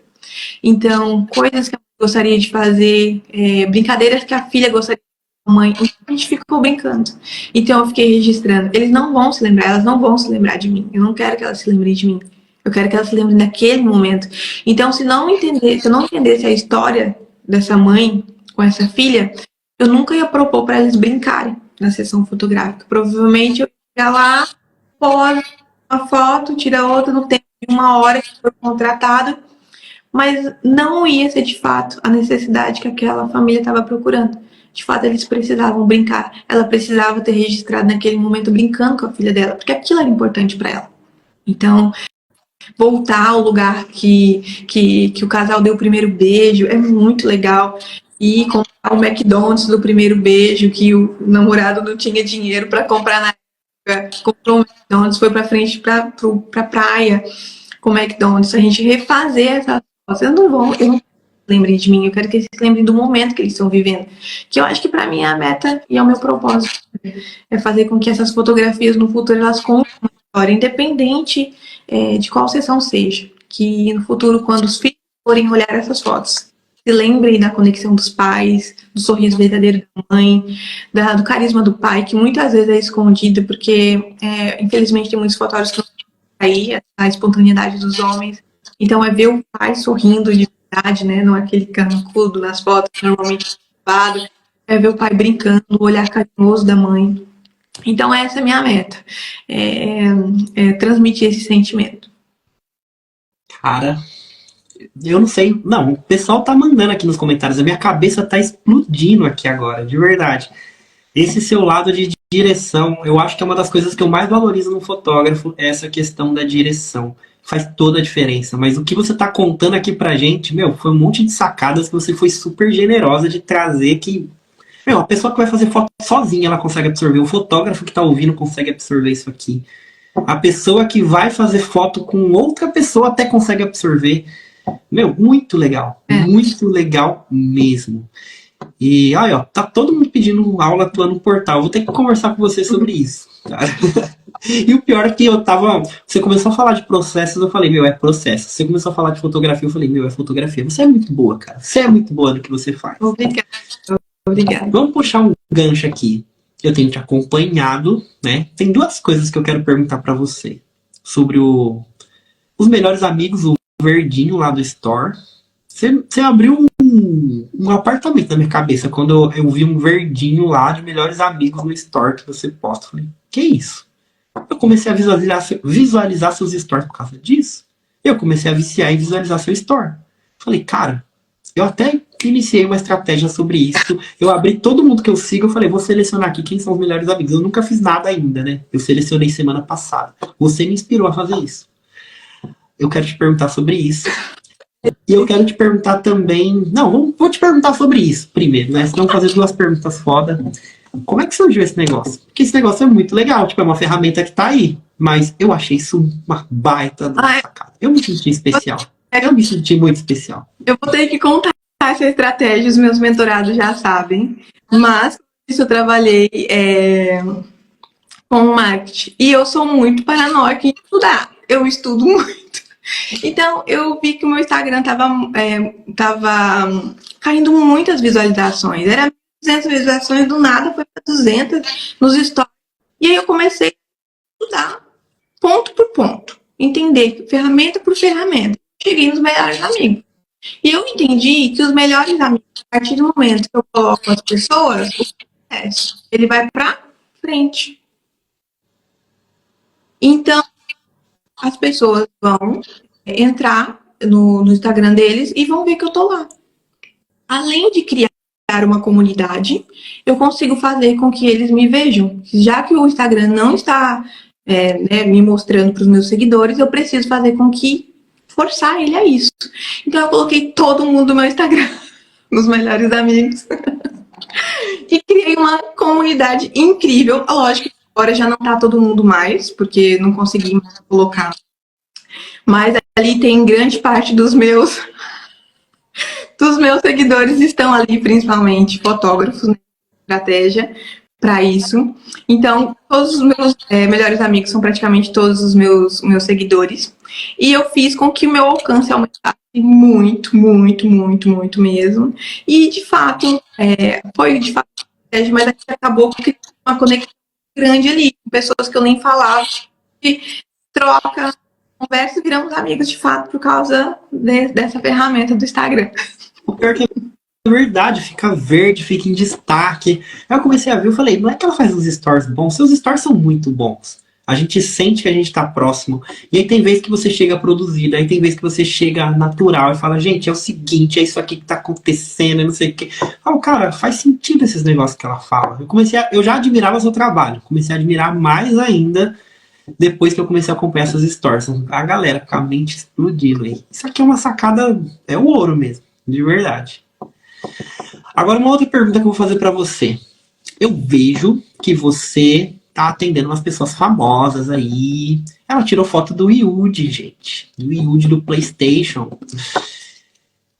Então, coisas que a mãe gostaria de fazer, brincadeiras que a filha gostaria de fazer com a mãe, então a gente ficou brincando. Então, eu fiquei registrando. Eles não vão se lembrar, elas não vão se lembrar de mim. Eu não quero que elas se lembrem de mim. Eu quero que elas se lembrem daquele momento. Então, se eu não entendesse a história dessa mãe com essa filha, eu nunca ia propor para eles brincarem na sessão fotográfica. Provavelmente eu ia lá, posa uma foto, tira outra no tempo de 1 hora que foi contratado, mas não ia ser de fato a necessidade que aquela família estava procurando. De fato, eles precisavam brincar. Ela precisava ter registrado naquele momento brincando com a filha dela, porque aquilo era importante para ela. Então, voltar ao lugar que o casal deu o primeiro beijo é muito legal. E comprar o McDonald's do primeiro beijo, que o namorado não tinha dinheiro para comprar na época, comprou um McDonald's, foi para frente para praia com o McDonald's. A gente refazer essas coisas. Eu não quero que lembrem de mim, eu quero que eles se lembrem do momento que eles estão vivendo. Que eu acho que para mim é a meta e é o meu propósito. É fazer com que essas fotografias no futuro elas contem uma história, independente de qual sessão seja. Que no futuro, quando os filhos forem olhar essas fotos, se lembrem da conexão dos pais, do sorriso verdadeiro da mãe, do carisma do pai, que muitas vezes é escondido, porque, infelizmente, tem muitos fotógrafos que não aí a espontaneidade dos homens. Então, é ver o pai sorrindo de verdade, né? Não é aquele carrancudo nas fotos, normalmente ocupado. É ver o pai brincando, o olhar carinhoso da mãe. Então, essa é a minha meta. Transmitir esse sentimento. Cara, eu não sei. Não, o pessoal tá mandando aqui nos comentários. A minha cabeça tá explodindo aqui agora, de verdade. Esse seu lado de direção, eu acho que é uma das coisas que eu mais valorizo no fotógrafo, é essa questão da direção. Faz toda a diferença. Mas o que você tá contando aqui pra gente, meu, foi um monte de sacadas que você foi super generosa de trazer que... Meu, a pessoa que vai fazer foto sozinha, ela consegue absorver. O fotógrafo que tá ouvindo consegue absorver isso aqui. A pessoa que vai fazer foto com outra pessoa até consegue absorver. Meu, muito legal. Muito legal mesmo. E aí, ó, tá todo mundo pedindo aula tua no portal. Vou ter que conversar com você sobre isso, cara. E o pior é que eu tava... Você começou a falar de processos, eu falei, meu, é processo. Você começou a falar de fotografia, eu falei, meu, é fotografia. Você é muito boa, cara. Você é muito boa no que você faz. Obrigada. Vamos puxar um gancho aqui. Eu tenho te acompanhado, né? Tem 2 coisas que eu quero perguntar pra você. Sobre os melhores amigos, o verdinho lá do Store. Você abriu um apartamento na minha cabeça quando eu vi um verdinho lá de melhores amigos no Store que você posta. Falei, que isso? Eu comecei a visualizar seus stories por causa disso. Eu comecei a viciar em visualizar seu Store. Falei, cara, eu até iniciei uma estratégia sobre isso. Eu abri todo mundo que eu sigo, eu falei, vou selecionar aqui quem são os melhores amigos. Eu nunca fiz nada ainda, né? Eu selecionei semana passada. Você me inspirou a fazer isso. Eu quero te perguntar sobre isso. E eu quero te perguntar também... Não, vou te perguntar sobre isso primeiro, né? Senão fazer 2 perguntas foda. Como é que surgiu esse negócio? Porque esse negócio é muito legal. Tipo, é uma ferramenta que tá aí. Mas eu achei isso uma baita sacada. Eu me senti especial. Eu me senti muito especial. Eu vou ter que contar essa estratégia, os meus mentorados já sabem. Mas, isso eu trabalhei com marketing. E eu sou muito paranoica em estudar. Eu estudo muito. Então, eu vi que o meu Instagram tava caindo muitas visualizações. Era 200 visualizações, do nada foi para 200 nos stories. E aí eu comecei a estudar ponto por ponto. Entender ferramenta por ferramenta. Cheguei nos melhores amigos. E eu entendi que os melhores amigos, a partir do momento que eu coloco as pessoas, o que acontece? Ele vai para frente. Então, as pessoas vão entrar no Instagram deles e vão ver que eu tô lá. Além de criar uma comunidade, eu consigo fazer com que eles me vejam. Já que o Instagram não está me mostrando para os meus seguidores, eu preciso fazer com que forçar ele a isso. Então eu coloquei todo mundo no meu Instagram, nos melhores amigos. E criei uma comunidade incrível. Lógico que agora já não tá todo mundo mais, porque não consegui mais colocar. Mas ali tem grande parte dos meus dos meus seguidores estão ali, principalmente fotógrafos, né? Estratégia para isso. Então, todos os meus melhores amigos são praticamente todos os meus seguidores. E eu fiz com que o meu alcance aumentasse muito, muito, muito, muito mesmo. E, de fato, foi de fato estratégia, mas acabou criando uma conexão grande ali, com pessoas que eu nem falava, de troca, conversa e viramos amigos de fato por causa dessa ferramenta do Instagram. O pior que é verdade, fica verde, fica em destaque. Aí eu comecei a ver, eu falei, não é que ela faz uns stories bons, seus stories são muito bons. A gente sente que a gente tá próximo. E aí tem vezes que você chega produzido, aí tem vezes que você chega natural e fala, gente, é o seguinte, é isso aqui que tá acontecendo, não sei o quê. Falo, cara, faz sentido esses negócios que ela fala. Eu já admirava seu trabalho, comecei a admirar mais ainda depois que eu comecei a acompanhar essas stories. A galera com a mente explodindo aí. Isso aqui é uma sacada, é o ouro mesmo, de verdade. Agora, uma outra pergunta que eu vou fazer pra você. Eu vejo que você tá atendendo umas pessoas famosas aí. Ela tirou foto do Yudi, gente. Do Yudi do PlayStation.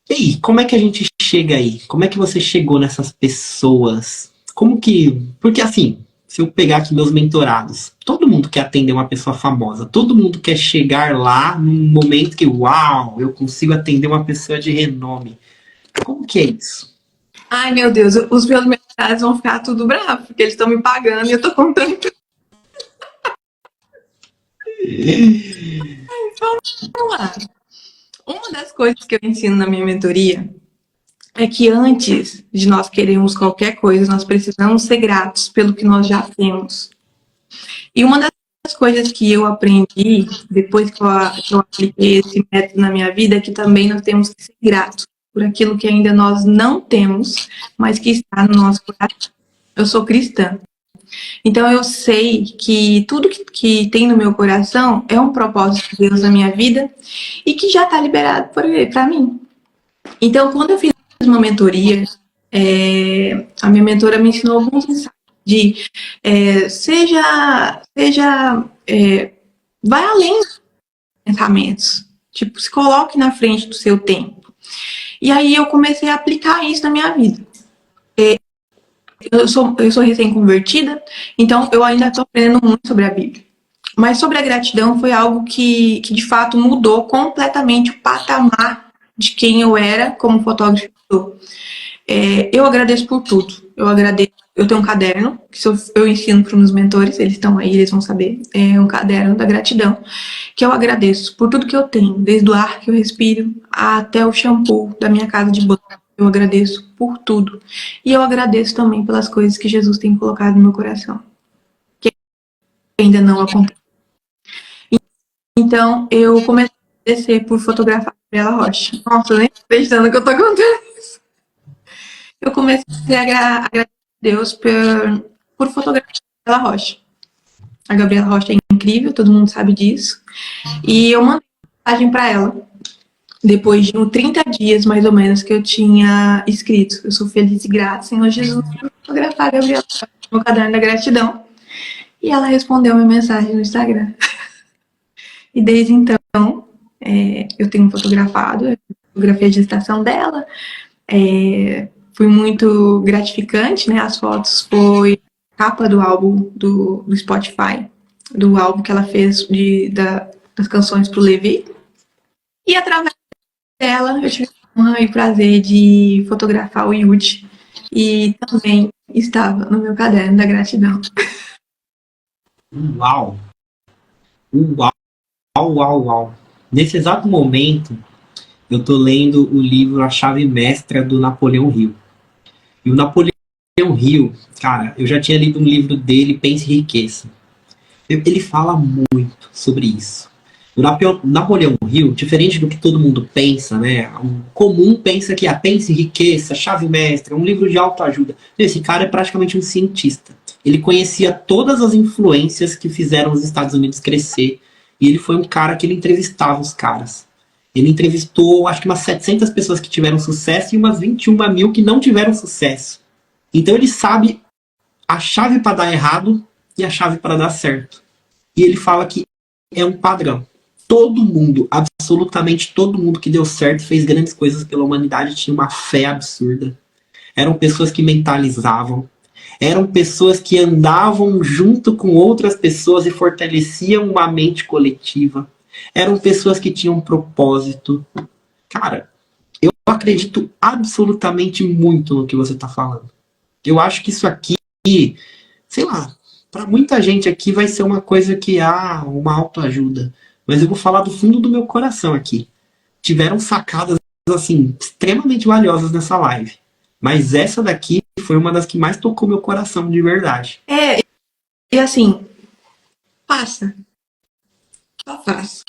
E aí, como é que a gente chega aí? Como é que você chegou nessas pessoas? Como que... Porque assim, se eu pegar aqui meus mentorados, todo mundo quer atender uma pessoa famosa. Todo mundo quer chegar lá num momento que, uau, eu consigo atender uma pessoa de renome. Como que é isso? Ai, meu Deus, os meus mensagens vão ficar tudo bravo, porque eles estão me pagando e eu tô contando. Vamos lá. Uma das coisas que eu ensino na minha mentoria é que antes de nós queremos qualquer coisa, nós precisamos ser gratos pelo que nós já temos. E uma das coisas que eu aprendi depois que eu apliquei esse método na minha vida é que também nós temos que ser gratos por aquilo que ainda nós não temos, mas que está no nosso coração. Eu sou cristã. Então eu sei que tudo que tem no meu coração é um propósito de Deus na minha vida e que já está liberado por Ele para mim. Então, quando eu fiz uma mentoria, a minha mentora me ensinou alguns insights de vai além dos pensamentos. Tipo, se coloque na frente do seu tempo. E aí eu comecei a aplicar isso na minha vida. Eu sou recém-convertida, então eu ainda estou aprendendo muito sobre a Bíblia. Mas sobre a gratidão foi algo que de fato mudou completamente o patamar de quem eu era como fotógrafo. Eu agradeço por tudo. Eu tenho um caderno que eu ensino para os meus mentores, eles estão aí, eles vão saber. É um caderno da gratidão, que eu agradeço por tudo que eu tenho, desde o ar que eu respiro até o shampoo da minha casa de banho. Eu agradeço por tudo. E eu agradeço também pelas coisas que Jesus tem colocado no meu coração, que ainda não aconteceu. Então, eu comecei a descer por fotografar a Gabriela Rocha. Nossa, eu nem tô acreditando que eu tô contando isso. Eu comecei a agradecer a Deus por fotografar a Gabriela Rocha. A Gabriela Rocha é incrível, todo mundo sabe disso. E eu mandei uma mensagem para ela, depois de 30 dias, mais ou menos, que eu tinha escrito. Eu sou feliz e grata, Senhor Jesus, por fotografar a Gabriela Rocha no meu caderno da gratidão. E ela respondeu minha mensagem no Instagram. E desde então, eu tenho fotografado, eu fotografei a gestação dela. Foi muito gratificante, né? As fotos foi capa do álbum do Spotify, do álbum que ela fez das canções pro Levi. E através dela, eu tive a honra e o prazer de fotografar o Yudi. E também estava no meu caderno da gratidão. Uau! Uau! Uau, uau, uau. Nesse exato momento, eu tô lendo o livro A Chave Mestra do Napoleão Hill. E o Napoleão Hill, cara, eu já tinha lido um livro dele, Pense e Enriqueça. Ele fala muito sobre isso. O Napoleão Hill, diferente do que todo mundo pensa, né? O comum pensa que Pense e Enriqueça, Chave Mestra, um livro de autoajuda. Esse cara é praticamente um cientista. Ele conhecia todas as influências que fizeram os Estados Unidos crescer. E ele foi um cara que ele entrevistava os caras. Ele entrevistou, acho que umas 700 pessoas que tiveram sucesso e umas 21 mil que não tiveram sucesso. Então ele sabe a chave para dar errado e a chave para dar certo. E ele fala que é um padrão. todo mundo, absolutamente todo mundo que deu certo, fez grandes coisas pela humanidade, tinha uma fé absurda. Eram pessoas que mentalizavam, eram pessoas que andavam junto com outras pessoas e fortaleciam uma mente coletiva. Eram pessoas que tinham um propósito. Cara, eu acredito absolutamente muito no que você está falando. Eu acho que isso aqui, sei lá, para muita gente aqui vai ser uma coisa que uma autoajuda. Mas eu vou falar do fundo do meu coração aqui. Tiveram sacadas assim extremamente valiosas nessa live. Mas essa daqui foi uma das que mais tocou meu coração de verdade. E assim, faça. Só faça.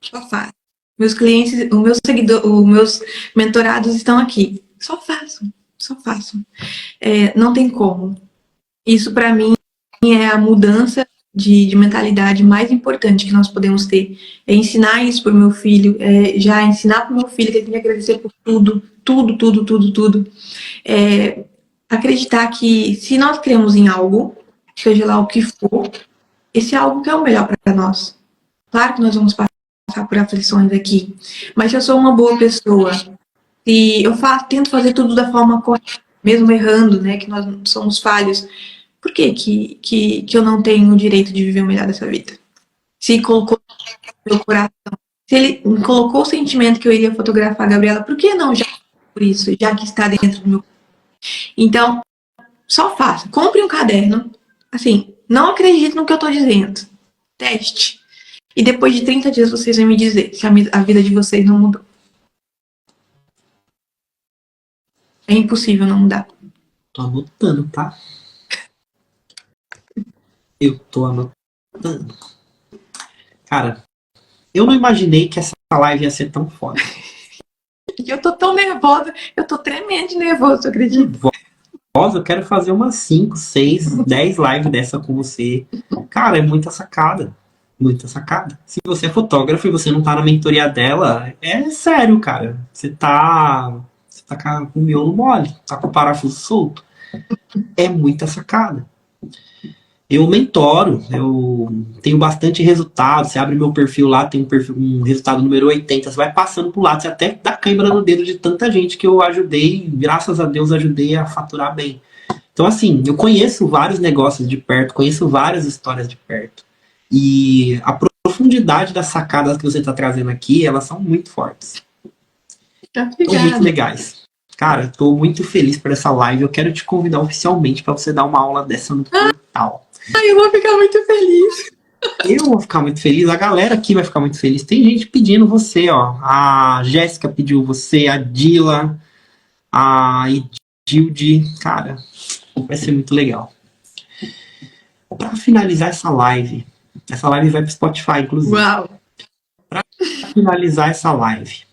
Só faça. Meus clientes, os meus seguidores, os meus mentorados estão aqui. Só façam. Só façam. Não tem como. Isso, para mim, é a mudança de mentalidade mais importante que nós podemos ter. É ensinar isso para o meu filho, já ensinar para o meu filho que ele tem que agradecer por tudo, tudo, tudo, tudo, tudo. Acreditar que se nós cremos em algo, seja lá o que for, esse é algo que é o melhor para nós. Claro que nós vamos passar por aflições aqui, mas se eu sou uma boa pessoa, se eu tento fazer tudo da forma correta, mesmo errando, né, que nós somos falhos, por que eu não tenho o direito de viver o melhor dessa vida? Se colocou no meu coração, se ele colocou o sentimento que eu iria fotografar a Gabriela, por que não já por isso, já que está dentro do meu coração? Então, só faça. Compre um caderno. Assim, não acredite no que eu estou dizendo. Teste. E depois de 30 dias vocês vão me dizer se a vida de vocês não mudou. É impossível não mudar. Tô anotando, tá? Eu tô anotando. Cara, eu não imaginei que essa live ia ser tão foda. Eu tô tão nervosa, eu tô tremendo de nervoso, acredito. Eu quero fazer umas 5, 6, 10 lives dessa com você. Cara, é muita sacada. Muita sacada. Se você é fotógrafo e você não tá na mentoria dela, é sério, cara. Você tá com o miolo mole, tá com o parafuso solto. É muita sacada. Eu mentoro, eu tenho bastante resultado. Você abre meu perfil lá, tem um resultado número 80. Você vai passando pro lado, você até dá cãibra no dedo de tanta gente que eu ajudei, graças a Deus, ajudei a faturar bem. Então, assim, eu conheço vários negócios de perto, conheço várias histórias de perto. E a profundidade das sacadas que você está trazendo aqui, elas são muito fortes. São muito legais. Cara, estou muito feliz por essa live. Eu quero te convidar oficialmente para você dar uma aula dessa no portal. Ai, eu vou ficar muito feliz. Eu vou ficar muito feliz, a galera aqui vai ficar muito feliz. Tem gente pedindo você, ó. A Jéssica pediu você, a Dila, a Edilde. Cara, vai ser muito legal. Para finalizar essa live vai pro Spotify, inclusive. Uau! Para finalizar essa live,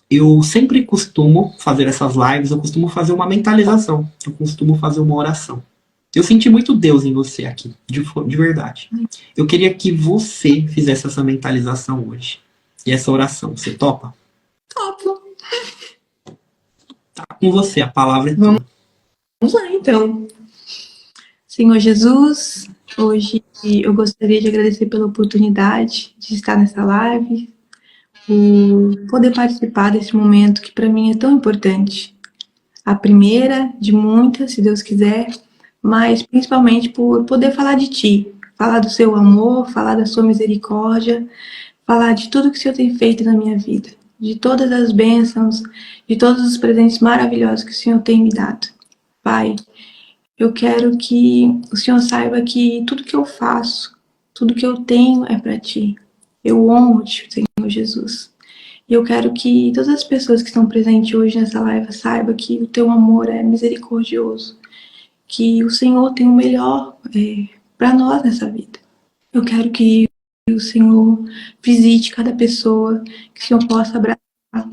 eu sempre costumo fazer essas lives, eu costumo fazer uma mentalização, eu costumo fazer uma oração. Eu senti muito Deus em você aqui, de verdade. Eu queria que você fizesse essa mentalização hoje. E essa oração, você topa? Topo. Tá com você, a palavra é tua. Vamos lá, então. Senhor Jesus, hoje eu gostaria de agradecer pela oportunidade de estar nessa live, por poder participar desse momento que para mim é tão importante. A primeira de muitas, se Deus quiser, mas principalmente por poder falar de Ti, falar do Seu amor, falar da Sua misericórdia, falar de tudo que o Senhor tem feito na minha vida, de todas as bênçãos, de todos os presentes maravilhosos que o Senhor tem me dado. Pai, eu quero que o Senhor saiba que tudo que eu faço, tudo que eu tenho é para Ti. Eu honro-Te, Senhor Jesus. E eu quero que todas as pessoas que estão presentes hoje nessa live saibam que o Teu amor é misericordioso, que o Senhor tem o melhor para nós nessa vida. Eu quero que o Senhor visite cada pessoa, que o Senhor possa abraçar,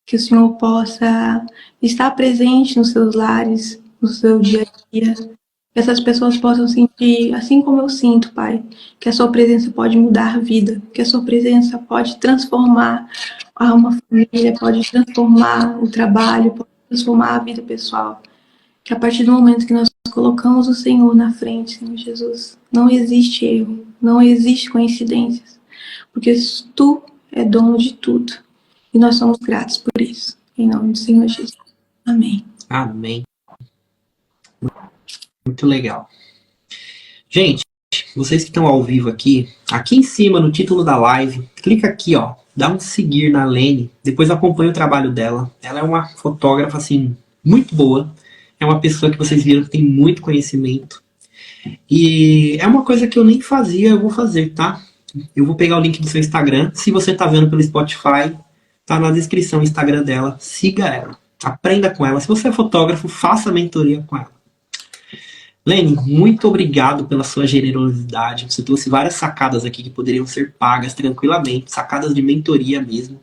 que o Senhor possa estar presente nos seus lares, no seu dia a dia, que essas pessoas possam sentir, assim como eu sinto, Pai, que a Sua presença pode mudar a vida, que a Sua presença pode transformar uma família, pode transformar o trabalho, pode transformar a vida pessoal. Que a partir do momento que nós colocamos o Senhor na frente, Senhor Jesus, não existe erro, não existe coincidências. porque tu é dono de tudo. E nós somos gratos por isso. Em nome do Senhor Jesus. Amém. Amém. Muito legal. Gente, vocês que estão ao vivo aqui em cima, no título da live, clica aqui, ó, dá um seguir na Lene, depois acompanha o trabalho dela. Ela é uma fotógrafa, assim, muito boa. É uma pessoa que vocês viram que tem muito conhecimento. E é uma coisa que eu nem fazia, eu vou fazer, tá? Eu vou pegar o link do seu Instagram. Se você tá vendo pelo Spotify, tá na descrição o Instagram dela. Siga ela. Aprenda com ela. Se você é fotógrafo, faça mentoria com ela. Lene, muito obrigado pela sua generosidade. Você trouxe várias sacadas aqui que poderiam ser pagas tranquilamente. Sacadas de mentoria mesmo.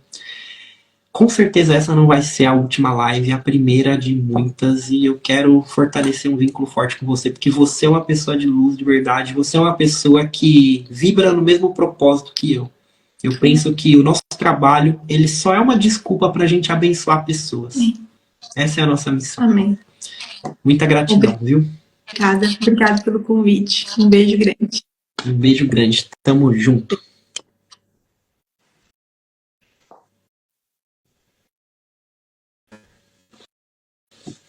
Com certeza essa não vai ser a última live, a primeira de muitas, e eu quero fortalecer um vínculo forte com você, porque você é uma pessoa de luz, de verdade, você é uma pessoa que vibra no mesmo propósito que eu. Eu penso que o nosso trabalho, ele só é uma desculpa para a gente abençoar pessoas. Sim. Essa é a nossa missão. Amém. Muita gratidão, viu? Obrigada pelo convite. Um beijo grande. Um beijo grande. Tamo junto.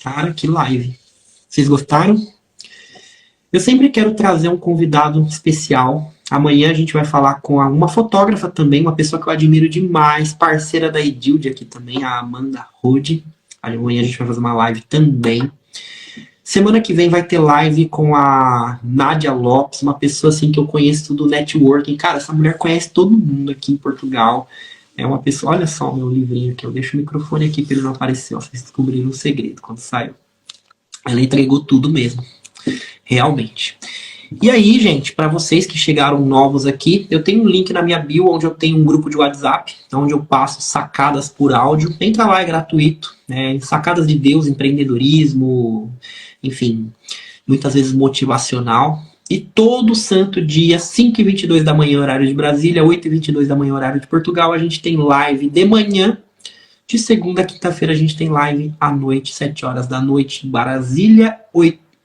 Cara, que live. Vocês gostaram? Eu sempre quero trazer um convidado especial. Amanhã a gente vai falar com uma fotógrafa também, uma pessoa que eu admiro demais, parceira da Edilde aqui também, a Amanda Rode. Amanhã a gente vai fazer uma live também. Semana que vem vai ter live com a Nádia Lopes, uma pessoa assim que eu conheço do networking. Cara, essa mulher conhece todo mundo aqui em Portugal. É uma pessoa, olha só o meu livrinho aqui, eu deixo o microfone aqui para ele não aparecer, ó, vocês descobriram um segredo quando saiu. Ela entregou tudo mesmo, realmente. E aí, gente, para vocês que chegaram novos aqui, eu tenho um link na minha bio onde eu tenho um grupo de WhatsApp, onde eu passo sacadas por áudio. Entra lá, é gratuito, né? Sacadas de Deus, empreendedorismo, enfim, muitas vezes motivacional. E todo santo dia, 5h22 da manhã, horário de Brasília, 8h22 da manhã, horário de Portugal, a gente tem live de manhã. De segunda a quinta-feira a gente tem live à noite, 7 horas da noite, Brasília,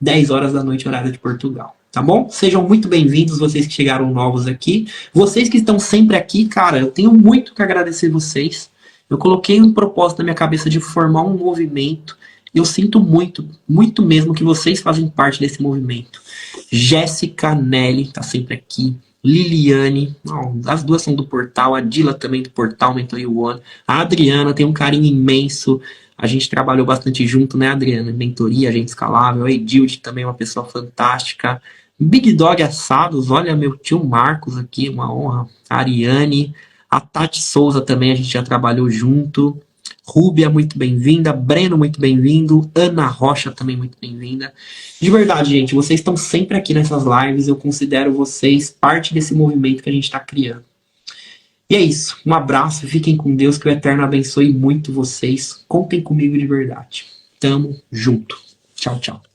10 horas da noite, horário de Portugal. Tá bom? Sejam muito bem-vindos, vocês que chegaram novos aqui. Vocês que estão sempre aqui, cara, eu tenho muito que agradecer vocês. Eu coloquei um propósito na minha cabeça de formar um movimento. Eu sinto muito, muito mesmo que vocês fazem parte desse movimento. Jéssica Nelly tá sempre aqui. Liliane, as duas são do portal, a Dila também do portal Mentor One. A Adriana tem um carinho imenso. A gente trabalhou bastante junto, né, Adriana? Mentoria, Agente Escalável. A Edilde também é uma pessoa fantástica. Big Dog Assados, olha meu tio Marcos aqui, uma honra. A Ariane, a Tati Souza também, a gente já trabalhou junto. Rúbia, muito bem-vinda. Breno, muito bem-vindo. Ana Rocha, também muito bem-vinda. De verdade, gente, vocês estão sempre aqui nessas lives. Eu considero vocês parte desse movimento que a gente está criando. E é isso. Um abraço. Fiquem com Deus. Que o Eterno abençoe muito vocês. Contem comigo de verdade. Tamo junto. Tchau, tchau.